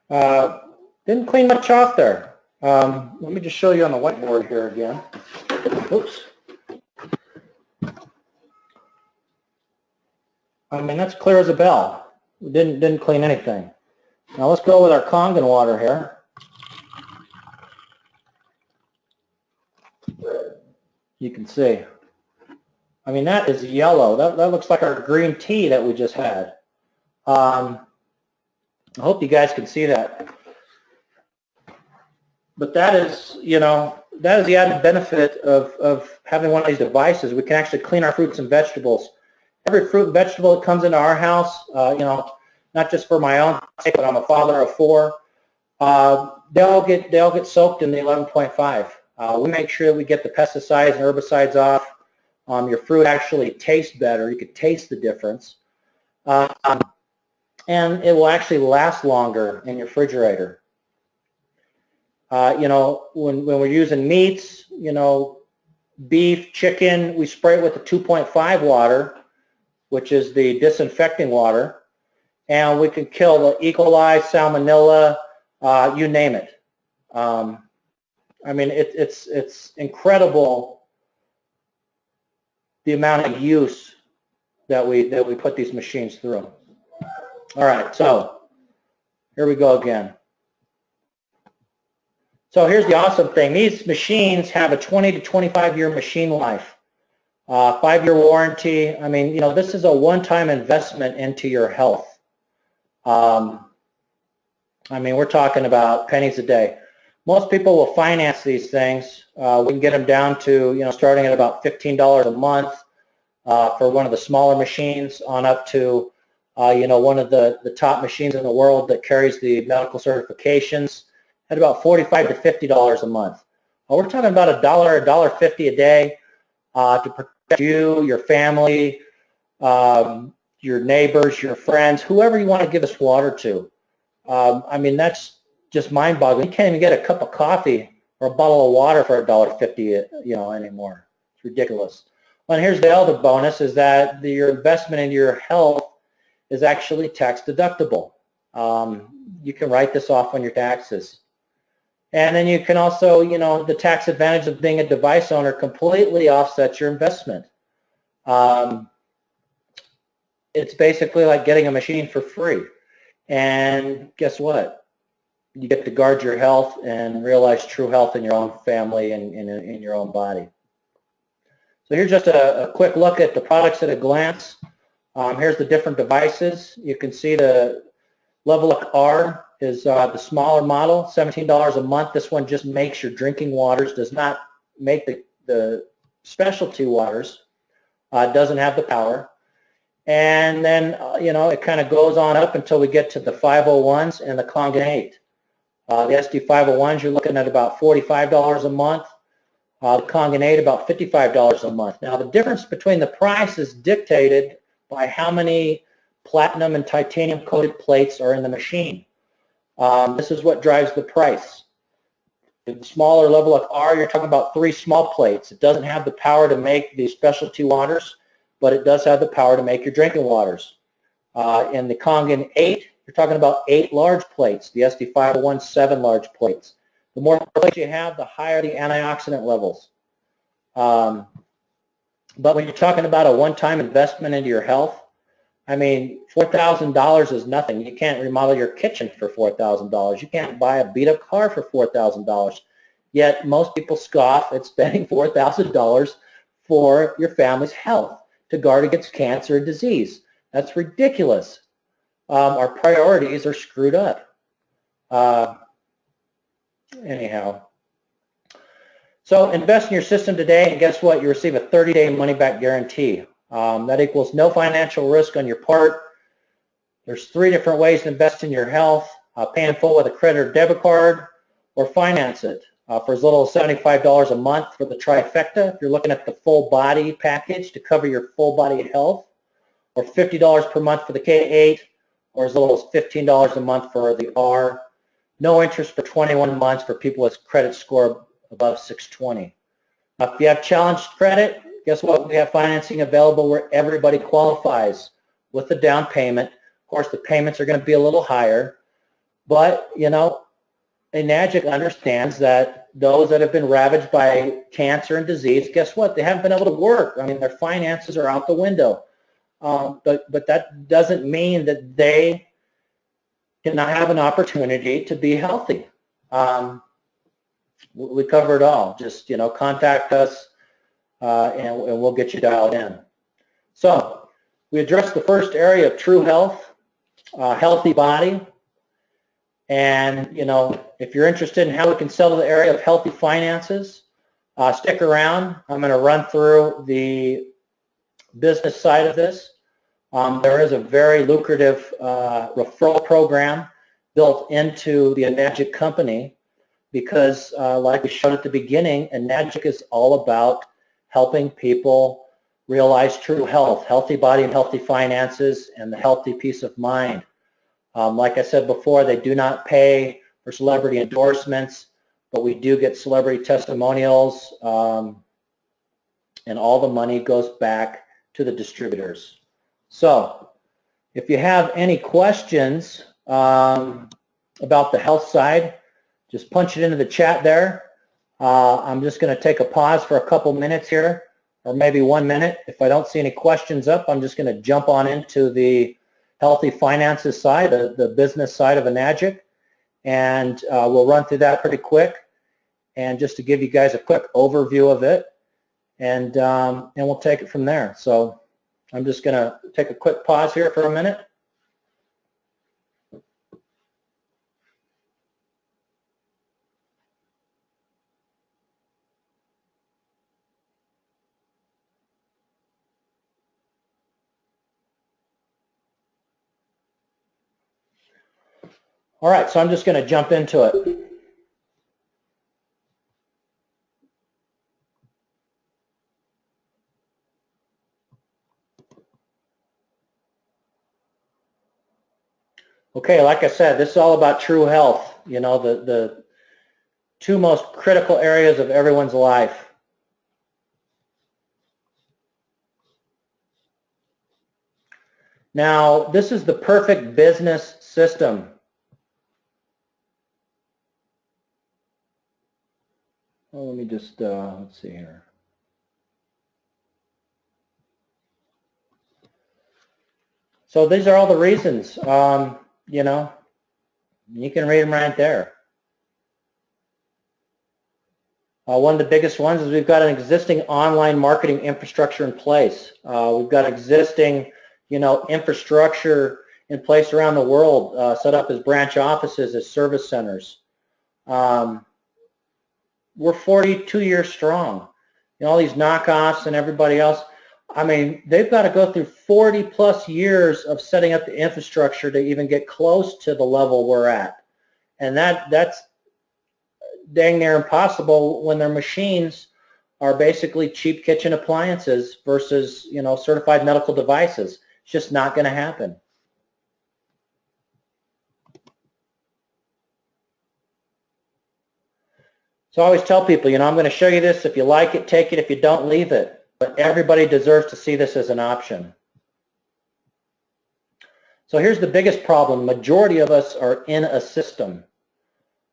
Didn't clean much off there. Let me just show you on the whiteboard here again. Oops. I mean, that's clear as a bell. We didn't clean anything. Now let's go with our Kangen water here. You can see. I mean, that is yellow. That looks like our green tea that we just had. I hope you guys can see that. But that is, you know, that is the added benefit of having one of these devices. We can actually clean our fruits and vegetables. Every fruit and vegetable that comes into our house, you know, not just for my own sake, but I'm a father of 4. They all get soaked in the 11.5. We make sure that we get the pesticides and herbicides off. Your fruit actually tastes better. You can taste the difference. And it will actually last longer in your refrigerator. You know, when we're using meats, you know, beef, chicken, we spray it with the 2.5 water, which is the disinfecting water, and we can kill the E. coli, salmonella, you name it. I mean, it's incredible the amount of use that we put these machines through. All right, so here we go again. So here's the awesome thing. These machines have a 20 to 25-year machine life, 5-year warranty. I mean, you know, this is a one-time investment into your health. I mean, we're talking about pennies a day. Most people will finance these things. We can get them down to, you know, starting at about $15 a month for one of the smaller machines on up to, you know, one of the top machines in the world that carries the medical certifications at about $45 to $50 a month. We're talking about $1, $1.50 a day to protect you, your family, your neighbors, your friends, whoever you want to give this water to. I mean, that's just mind-boggling. You can't even get a cup of coffee or a bottle of water for $1.50, you know, anymore. It's ridiculous. Well, and here's the other bonus is that your investment in your health is actually tax deductible. You can write this off on your taxes. And then you can also, you know, the tax advantage of being a device owner completely offsets your investment. It's basically like getting a machine for free. And guess what? You get to guard your health and realize true health in your own family and in your own body. So here's just a quick look at the products at a glance. Here's the different devices. You can see the Level Up R is the smaller model, $17 a month. This one just makes your drinking waters, does not make the specialty waters. It doesn't have the power. And then, it kind of goes on up until we get to the 501s and the Kangen 8. The SD501s, you're looking at about $45 a month. The Kangen 8, about $55 a month. Now, the difference between the price is dictated by how many platinum and titanium coated plates are in the machine. This is what drives the price. The smaller level of R, you're talking about 3 small plates. It doesn't have the power to make these specialty waters, but it does have the power to make your drinking waters. In the Kangen 8, you're talking about 8 large plates. The SD501, 7 large plates. The more plates you have, the higher the antioxidant levels. But when you're talking about a one-time investment into your health, I mean, $4,000 is nothing. You can't remodel your kitchen for $4,000. You can't buy a beat-up car for $4,000. Yet most people scoff at spending $4,000 for your family's health to guard against cancer and disease. That's ridiculous. Our priorities are screwed up. Anyhow. So invest in your system today, and guess what? You receive a 30-day money-back guarantee. That equals no financial risk on your part. There's 3 different ways to invest in your health: pay in full with a credit or debit card, or finance it for as little as $75 a month for the trifecta. If you're looking at the full body package to cover your full body health, or $50 per month for the K8, or as little as $15 a month for the R. No interest for 21 months for people with credit score above 620. If you have challenged credit, guess what? We have financing available where everybody qualifies with a down payment. Of course, the payments are going to be a little higher, but, Enagic understands that those that have been ravaged by cancer and disease, guess what? They haven't been able to work. I mean, their finances are out the window. But that doesn't mean that they cannot have an opportunity to be healthy. We cover it all. Just, contact us and we'll get you dialed in. So we addressed the first area of true health, healthy body. And, if you're interested in how we can sell to the area of healthy finances, stick around. I'm going to run through the business side of this. There is a very lucrative referral program built into the Enagic company because, like we showed at the beginning, Enagic is all about helping people realize true health, healthy body and healthy finances, and the healthy peace of mind. Like I said before, they do not pay for celebrity endorsements, but we do get celebrity testimonials, and all the money goes back to the distributors. So if you have any questions about the health side, just punch it into the chat there. I'm just going to take a pause for a couple minutes here, or maybe 1 minute. If I don't see any questions up, I'm just going to jump on into the healthy finances side, the business side of Enagic, and we'll run through that pretty quick. And just to give you guys a quick overview of it, and we'll take it from there. So I'm just going to take a quick pause here for a minute. All right, so I'm just going to jump into it. Okay, like I said, this is all about true health, the 2 most critical areas of everyone's life. Now, this is the perfect business system. Well, let me just, let's see here. So these are all the reasons, you can read them right there. One of the biggest ones is we've got an existing online marketing infrastructure in place. We've got existing, infrastructure in place around the world, set up as branch offices, as service centers. We're 42 years strong. All these knockoffs and everybody else, I mean, they've got to go through 40 plus years of setting up the infrastructure to even get close to the level we're at. And that's dang near impossible when their machines are basically cheap kitchen appliances versus, you know, certified medical devices. It's just not going to happen. So I always tell people, you know, I'm going to show you this. If you like it, take it. If you don't, leave it. But everybody deserves to see this as an option. So here's the biggest problem. Majority of us are in a system.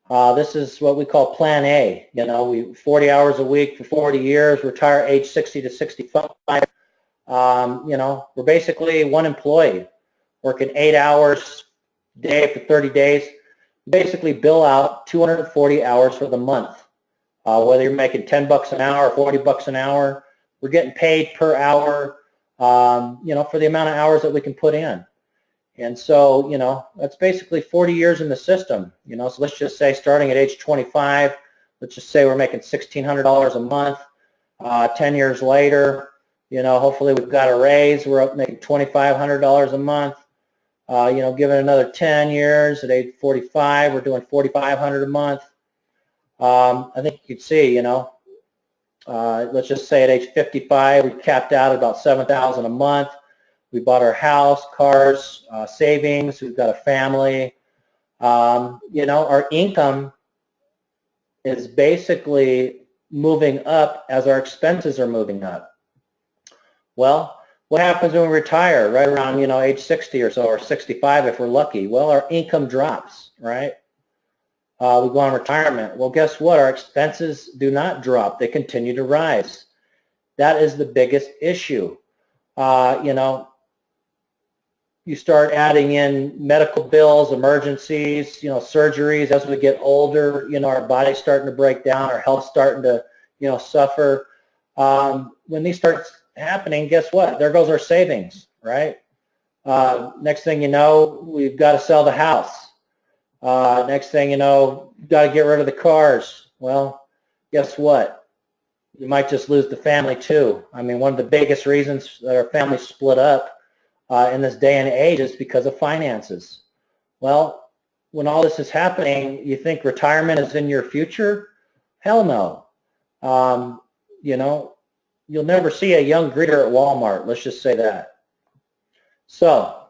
This is what we call Plan A. You know, we 40 hours a week for 40 years, retire age 60 to 65. You know, we're basically one employee working 8 hours a day for 30 days. Basically bill out 240 hours for the month. Whether you're making 10 bucks an hour or 40 bucks an hour, we're getting paid per hour, you know, for the amount of hours that we can put in. And so, you know, that's basically 40 years in the system, you know, so let's just say starting at age 25, let's just say we're making $1,600 a month. 10 years later, you know, hopefully we've got a raise. We're up making $2,500 a month. You know, given another 10 years at age 45, we're doing $4,500 a month. I think you could see, you know, let's just say at age 55, we capped out at about $7,000 a month. We bought our house, cars, savings. We've got a family. You know, our income is basically moving up as our expenses are moving up. Well, what happens when we retire? Right around, you know, age 60 or so, or 65 if we're lucky. Well, our income drops, right? We go on retirement. Well, guess what? Our expenses do not drop. They continue to rise. That is the biggest issue. You know, you start adding in medical bills, emergencies, you know, surgeries. As we get older, you know, our body's starting to break down, our health's starting to, you know, suffer. When these start happening, guess what? There goes our savings, right? Next thing you know, we've got to sell the house. Next thing you know, you've got to get rid of the cars. Well, guess what? You might just lose the family too. I mean, one of the biggest reasons that our family split up in this day and age is because of finances. Well, when all this is happening, you think retirement is in your future? Hell no. You know, you'll never see a young greeter at Walmart. Let's just say that. So,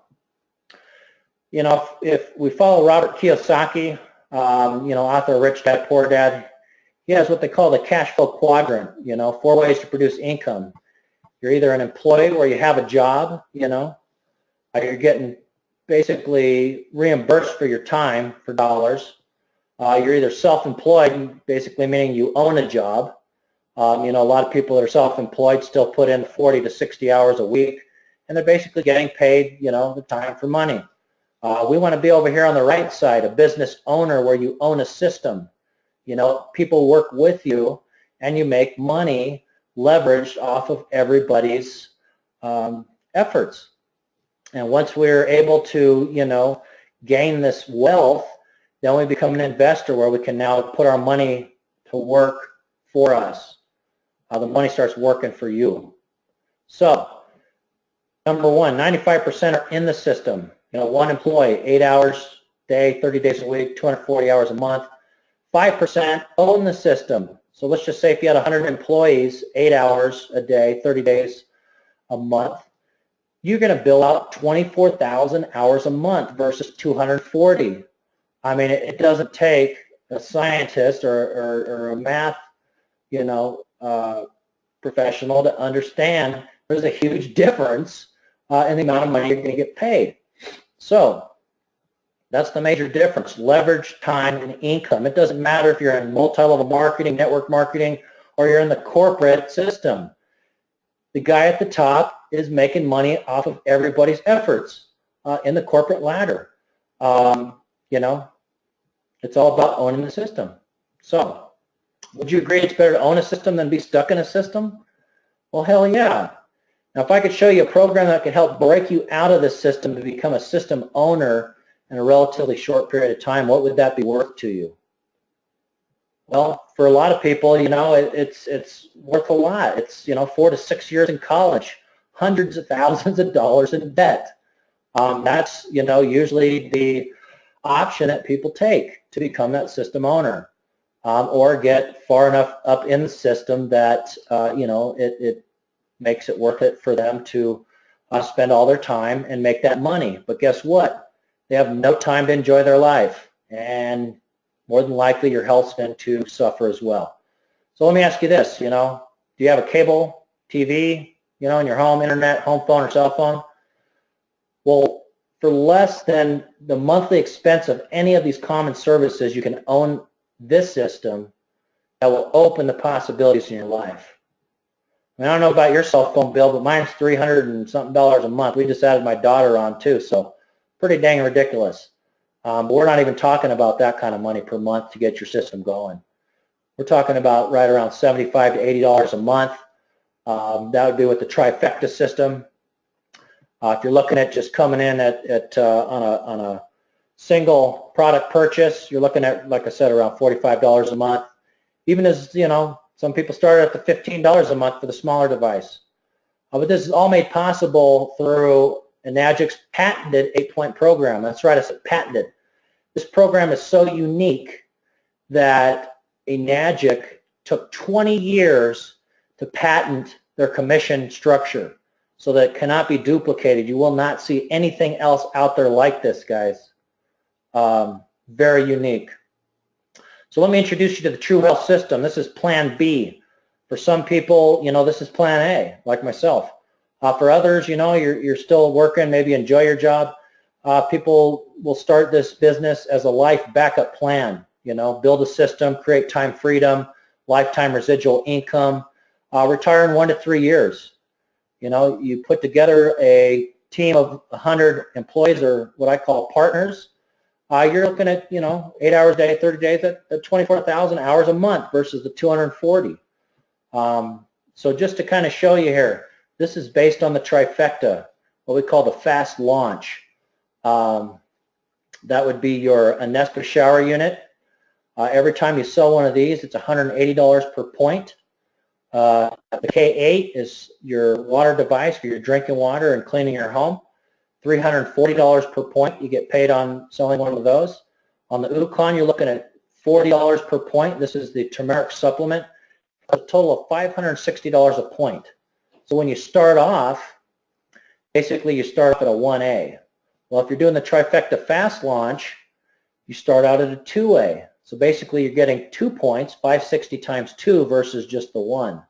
you know, if we follow Robert Kiyosaki, you know, author of Rich Dad, Poor Dad, he has what they call the cash flow quadrant, you know, 4 ways to produce income. You're either an employee where you have a job, you know, you're getting basically reimbursed for your time for dollars. You're either self-employed, basically meaning you own a job. You know, a lot of people that are self-employed still put in 40 to 60 hours a week, and they're basically getting paid, you know, the time for money. We want to be over here on the right side, a business owner where you own a system. You know, people work with you, and you make money leveraged off of everybody's efforts. And once we're able to, you know, gain this wealth, then we become an investor where we can now put our money to work for us. The money starts working for you. So, number one, 95% are in the system. You know, one employee, 8 hours a day, 30 days a week, 240 hours a month. 5% own the system. So let's just say if you had 100 employees, 8 hours a day, 30 days a month, you're going to bill out 24,000 hours a month versus 240. I mean, it doesn't take a scientist or a math, you know, professional to understand there's a huge difference in the amount of money you're going to get paid. So that's the major difference, leverage, time, and income. It doesn't matter if you're in multi-level marketing, network marketing, or you're in the corporate system. The guy at the top is making money off of everybody's efforts in the corporate ladder. You know, it's all about owning the system. So, would you agree it's better to own a system than be stuck in a system? Well, hell yeah. Now, if I could show you a program that could help break you out of the system to become a system owner in a relatively short period of time, what would that be worth to you? Well, for a lot of people, you know, it's worth a lot. It's, you know, 4 to 6 years in college, hundreds of thousands of dollars in debt. That's, usually the option that people take to become that system owner, or get far enough up in the system that, it makes it worth it for them to spend all their time and make that money. But guess what? They have no time to enjoy their life, and more than likely your health's going to suffer as well. So let me ask you this, do you have a cable TV, in your home, internet, home phone, or cell phone? Well, for less than the monthly expense of any of these common services, you can own this system that will open the possibilities in your life. I don't know about your cell phone bill, but mine's $300 and something a month. We just added my daughter on too, so pretty dang ridiculous. But we're not even talking about that kind of money per month to get your system going. We're talking about right around $75 to $80 a month. That would be with the trifecta system. If you're looking at just coming in on a single product purchase, you're looking at, like I said, around $45 a month. Even as, some people start at the $15 a month for the smaller device. But this is all made possible through Enagic's patented 8-point program. That's right, I said patented. This program is so unique that Enagic took 20 years to patent their commission structure so that it cannot be duplicated. You will not see anything else out there like this, guys. Very unique. So let me introduce you to the True Health system. This is Plan B. For some people, this is Plan A, like myself. For others, you're still working, maybe enjoy your job. People will start this business as a life backup plan, build a system, create time freedom, lifetime residual income, retire in 1 to 3 years. You put together a team of 100 employees, or what I call partners. You're looking at, 8 hours a day, 30 days at 24,000 hours a month versus the 240. So just to kind of show you here, this is based on the trifecta, what we call the fast launch. That would be your Anespa shower unit. Every time you sell one of these, it's $180 per point. The K8 is your water device for your drinking water and cleaning your home. $340 per point you get paid on selling one of those. On the Ukon, you're looking at $40 per point. This is the turmeric supplement. A total of $560 a point. So when you start off, basically you start off at a 1A. Well, if you're doing the trifecta fast launch, you start out at a 2A. So basically you're getting 2 points, 560 times 2 versus just the 1.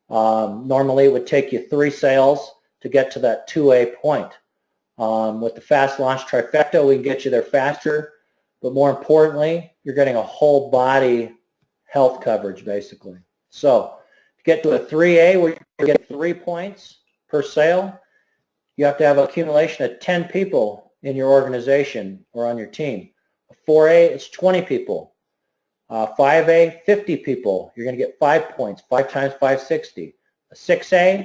Normally it would take you 3 sales to get to that 2A point. With the fast launch trifecta, we can get you there faster, but more importantly, you're getting a whole body health coverage basically. So to get to a 3A where you get 3 points per sale, you have to have an accumulation of 10 people in your organization or on your team. A 4A, it's 20 people. 5A, 50 people. You're going to get 5 points, 5 times 560. A 6A,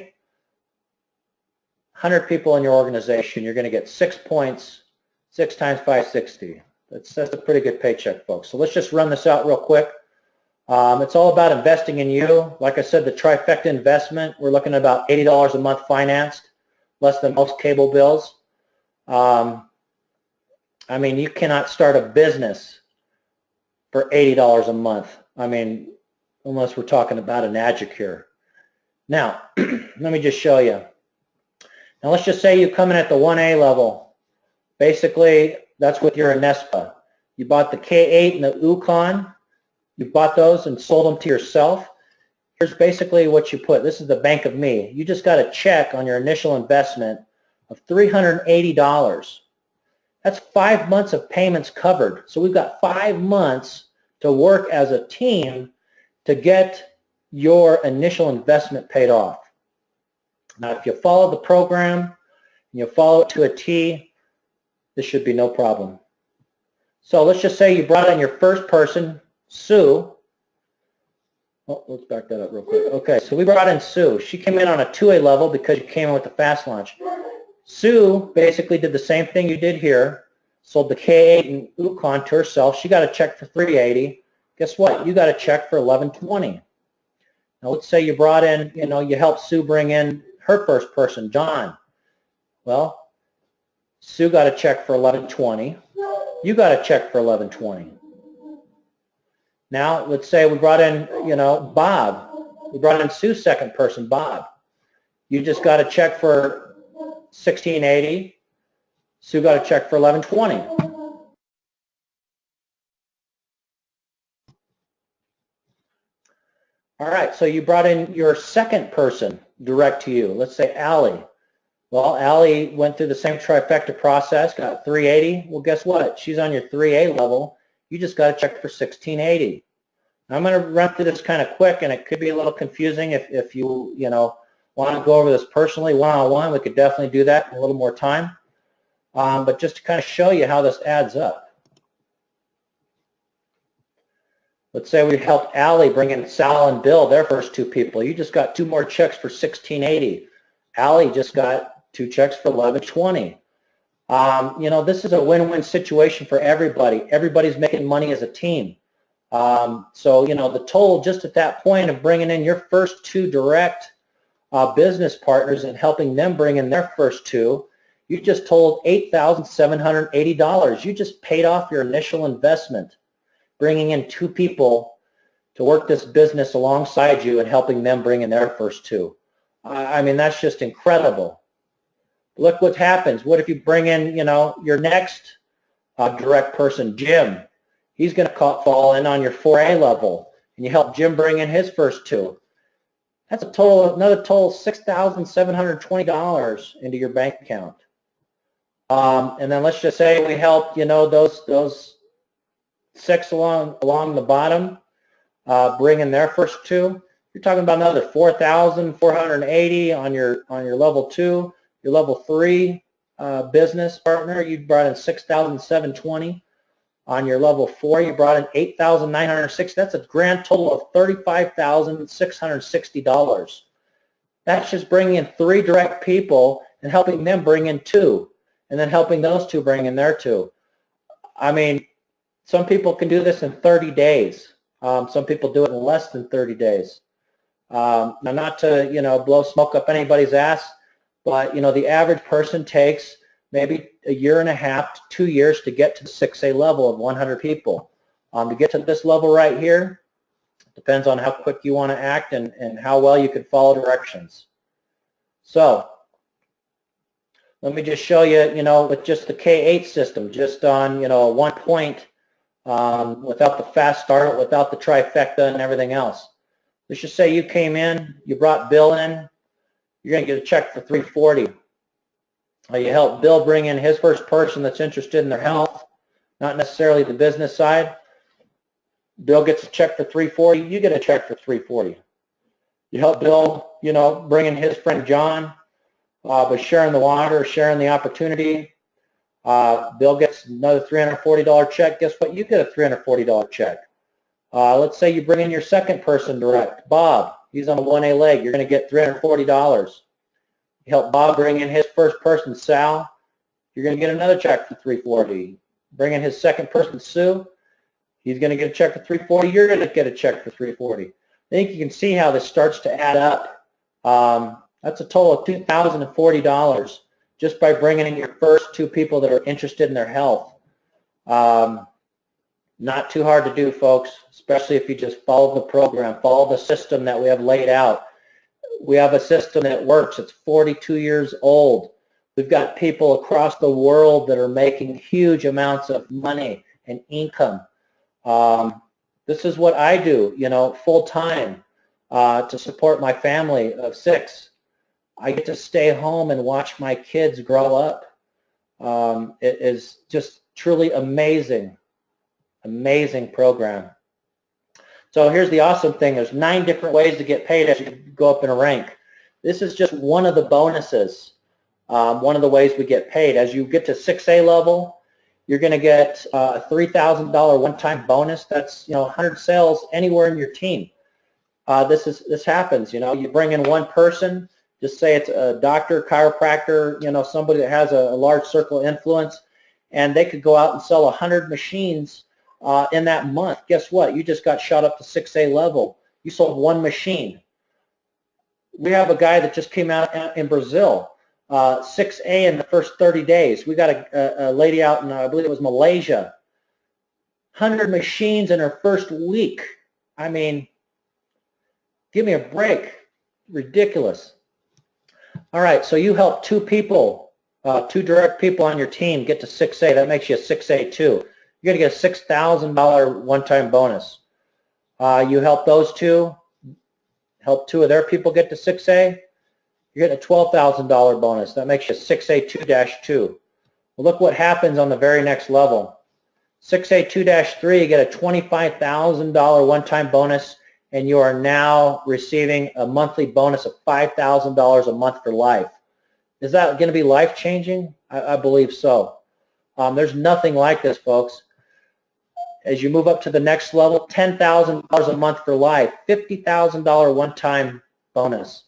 100 people in your organization. You're going to get 6 points, 6 times 560. That's a pretty good paycheck, folks. So let's just run this out real quick. It's all about investing in you. Like I said, the trifecta investment, we're looking at about $80 a month financed, less than most cable bills. I mean, you cannot start a business for $80 a month. I mean, unless we're talking about Enagic here. Now, let me just show you. Now, let's just say you come in at the 1A level. Basically, that's with your Anespa. You bought the K8 and the Ukon. You bought those and sold them to yourself. Here's basically what you put. This is the Bank of Me. You just got a check on your initial investment of $380. That's 5 months of payments covered. So we've got 5 months to work as a team to get your initial investment paid off. Now, if you follow the program and you follow it to a T, this should be no problem. So let's just say you brought in your first person, Sue. Oh, let's back that up real quick. Okay, so we brought in Sue. She came in on a 2A level because you came in with the fast launch. Sue basically did the same thing you did here, sold the K8 and Ukon to herself. She got a check for $380. Guess what? You got a check for $1120. Now let's say you brought in, you helped Sue bring in her first person, John. Well, Sue got a check for $11.20. You got a check for $11.20. Now, let's say we brought in, Bob. We brought in Sue's second person, Bob. You just got a check for $16.80. Sue got a check for $11.20. All right, so you brought in your second person direct to you. Let's say Allie. Well, Allie went through the same trifecta process, got $3.80. Well, guess what? She's on your 3A level. You just got a check for $16.80. I'm going to run through this kind of quick, and it could be a little confusing if you want to go over this personally one-on-one. We could definitely do that in a little more time. But just to kind of show you how this adds up. Let's say we helped Allie bring in Sal and Bill, their first two people. You just got two more checks for $16.80. Allie just got two checks for $11.20. This is a win-win situation for everybody. Everybody's making money as a team. So the total just at that point of bringing in your first two direct business partners and helping them bring in their first two, you just totaled $8,780. You just paid off your initial investment, bringing in two people to work this business alongside you and helping them bring in their first two. I mean, that's just incredible. Look what happens. What if you bring in, your next direct person, Jim? He's going to fall in on your 4A level, and you help Jim bring in his first two. That's another total $6,720 into your bank account. And then let's just say we help, those six along the bottom bring in their first two. You're talking about another $4,480 on your level 2. Your level 3 business partner, you brought in $6,720. On your level 4, you brought in $8,960. That's a grand total of $35,660. That's just bringing in 3 direct people and helping them bring in 2, and then helping those 2 bring in their 2. I mean, some people can do this in 30 days. Some people do it in less than 30 days. Now, not to blow smoke up anybody's ass, but the average person takes maybe a year and a half to 2 years to get to the 6A level of 100 people. To get to this level right here, depends on how quick you want to act and how well you can follow directions. So let me just show you, with just the K8 system, just on, 1 point, without the fast start, without the trifecta and everything else. Let's just say you came in, you brought Bill in, you're going to get a check for $340. You help Bill bring in his first person that's interested in their health, not necessarily the business side. Bill gets a check for $340. You get a check for $340. You help Bill, bring in his friend John, by sharing the water, sharing the opportunity. Bill gets another $340 check. Guess what? You get a $340 check. Let's say you bring in your second person direct, Bob. He's on a 1A leg. You're going to get $340. You help Bob bring in his first person, Sal. You're going to get another check for $340. Bring in his second person, Sue. He's going to get a check for $340. You're going to get a check for $340. I think you can see how this starts to add up. That's a total of $2,040 just by bringing in your first 2 people that are interested in their health. Not too hard to do, folks, especially if you just follow the program, follow the system that we have laid out. We have a system that works. It's 42 years old. We've got people across the world that are making huge amounts of money and income. This is what I do, full time to support my family of 6. I get to stay home and watch my kids grow up. It is just truly amazing, amazing program. So here's the awesome thing. There's 9 different ways to get paid as you go up in a rank. This is just one of the bonuses, one of the ways we get paid. As you get to 6A level, you're going to get a $3,000 one-time bonus. That's 100 sales anywhere in your team. This happens. You bring in one person. Just say it's a doctor, chiropractor, somebody that has a large circle of influence, and they could go out and sell 100 machines in that month. Guess what? You just got shot up to 6A level. You sold 1 machine. We have a guy that just came out in Brazil, 6A in the first 30 days. We got a lady out in, I believe it was Malaysia, 100 machines in her first week. I mean, give me a break. Ridiculous. All right, so you help two people, two direct people on your team get to 6A. That makes you a 6A too. You're going to get a $6,000 one-time bonus. You help those two, help two of their people get to 6A. You're getting a $12,000 bonus. That makes you a 6A2-2. Well, look what happens on the very next level. 6A2-3, you get a $25,000 one-time bonus, and you are now receiving a monthly bonus of $5,000 a month for life. Is that going to be life-changing? I believe so. There's nothing like this, folks. As you move up to the next level, $10,000 a month for life, $50,000 one-time bonus.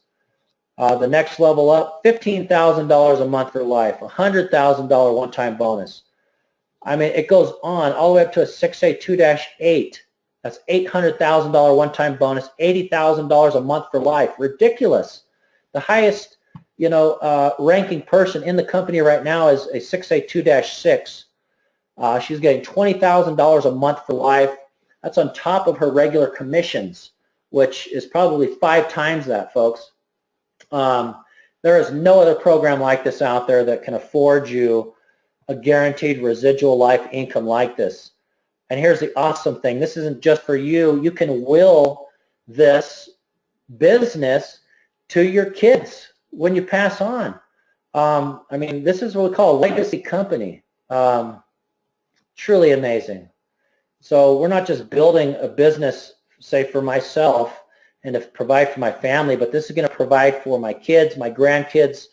The next level up, $15,000 a month for life, $100,000 one-time bonus. I mean, it goes on all the way up to a 6A2-8. That's $800,000 one-time bonus, $80,000 a month for life. Ridiculous. The highest, ranking person in the company right now is a 6A2-6. She's getting $20,000 a month for life. That's on top of her regular commissions, which is probably 5 times that, folks. There is no other program like this out there that can afford you a guaranteed residual life income like this. And here's the awesome thing. This isn't just for you. You can will this business to your kids when you pass on. I mean, this is what we call a legacy company. Truly amazing. So we're not just building a business, say, for myself and to provide for my family, but this is going to provide for my kids, my grandkids,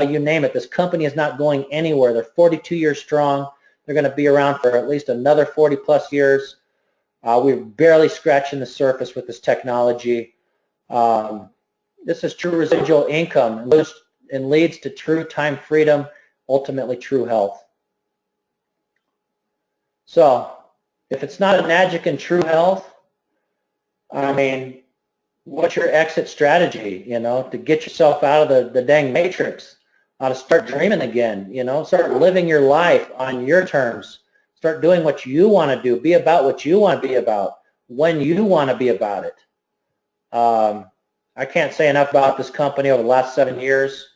you name it. This company is not going anywhere. They're 42 years strong. They're going to be around for at least another 40 plus years. We're barely scratching the surface with this technology. This is true residual income and leads to true time freedom, ultimately true health. So if it's not Enagic and true health, I mean, what's your exit strategy, to get yourself out of the dang matrix? To start dreaming again, start living your life on your terms. Start doing what you want to do. Be about what you want to be about when you want to be about it. I can't say enough about this company over the last 7 years.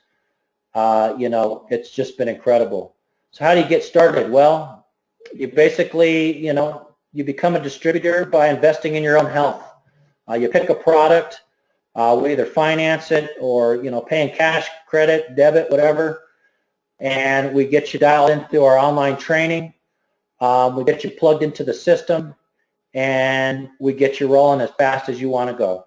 It's just been incredible. So how do you get started? Well, you basically, you become a distributor by investing in your own health. You pick a product. We either finance it or, paying cash, credit, debit, whatever, and we get you dialed in through our online training. We get you plugged into the system, and we get you rolling as fast as you want to go.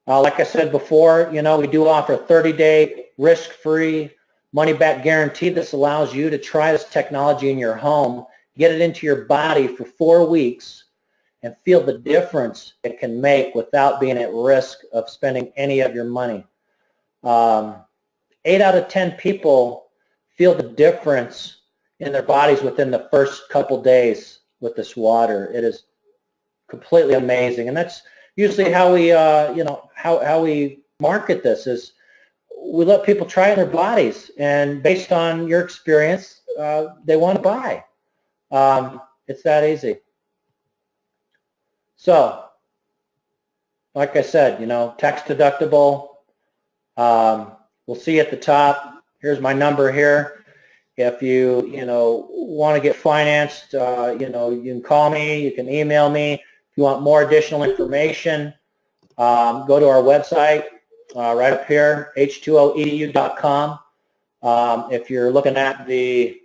Like I said before, we do offer a 30-day risk-free money-back guarantee. This allows you to try this technology in your home, get it into your body for 4 weeks, and feel the difference it can make without being at risk of spending any of your money. 8 out of 10 people feel the difference in their bodies within the first couple days with this water. It is completely amazing, and that's usually how we, how we market this. Is we let people try it in their bodies, and based on your experience, they want to buy. It's that easy. So, like I said, tax deductible. We'll see you at the top. Here's my number here. If you, want to get financed, you can call me. You can email me. If you want more additional information, go to our website right up here, h2oedu.com. If you're looking at the,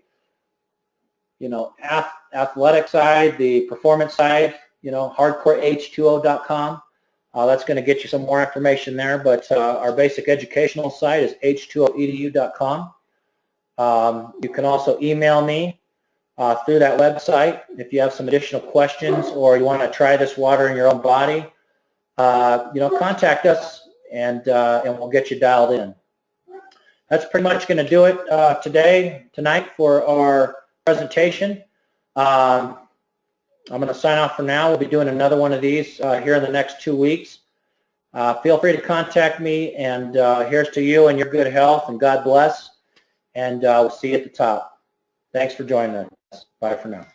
athletic side, the performance side, hardcoreh2o.com. That's going to get you some more information there, but our basic educational site is h2oedu.com. You can also email me through that website if you have some additional questions or you want to try this water in your own body. Contact us and we'll get you dialed in. That's pretty much going to do it tonight for our presentation. I'm going to sign off for now. We'll be doing another one of these here in the next 2 weeks. Feel free to contact me, and here's to you and your good health, and God bless, and we'll see you at the top. Thanks for joining us. Bye for now.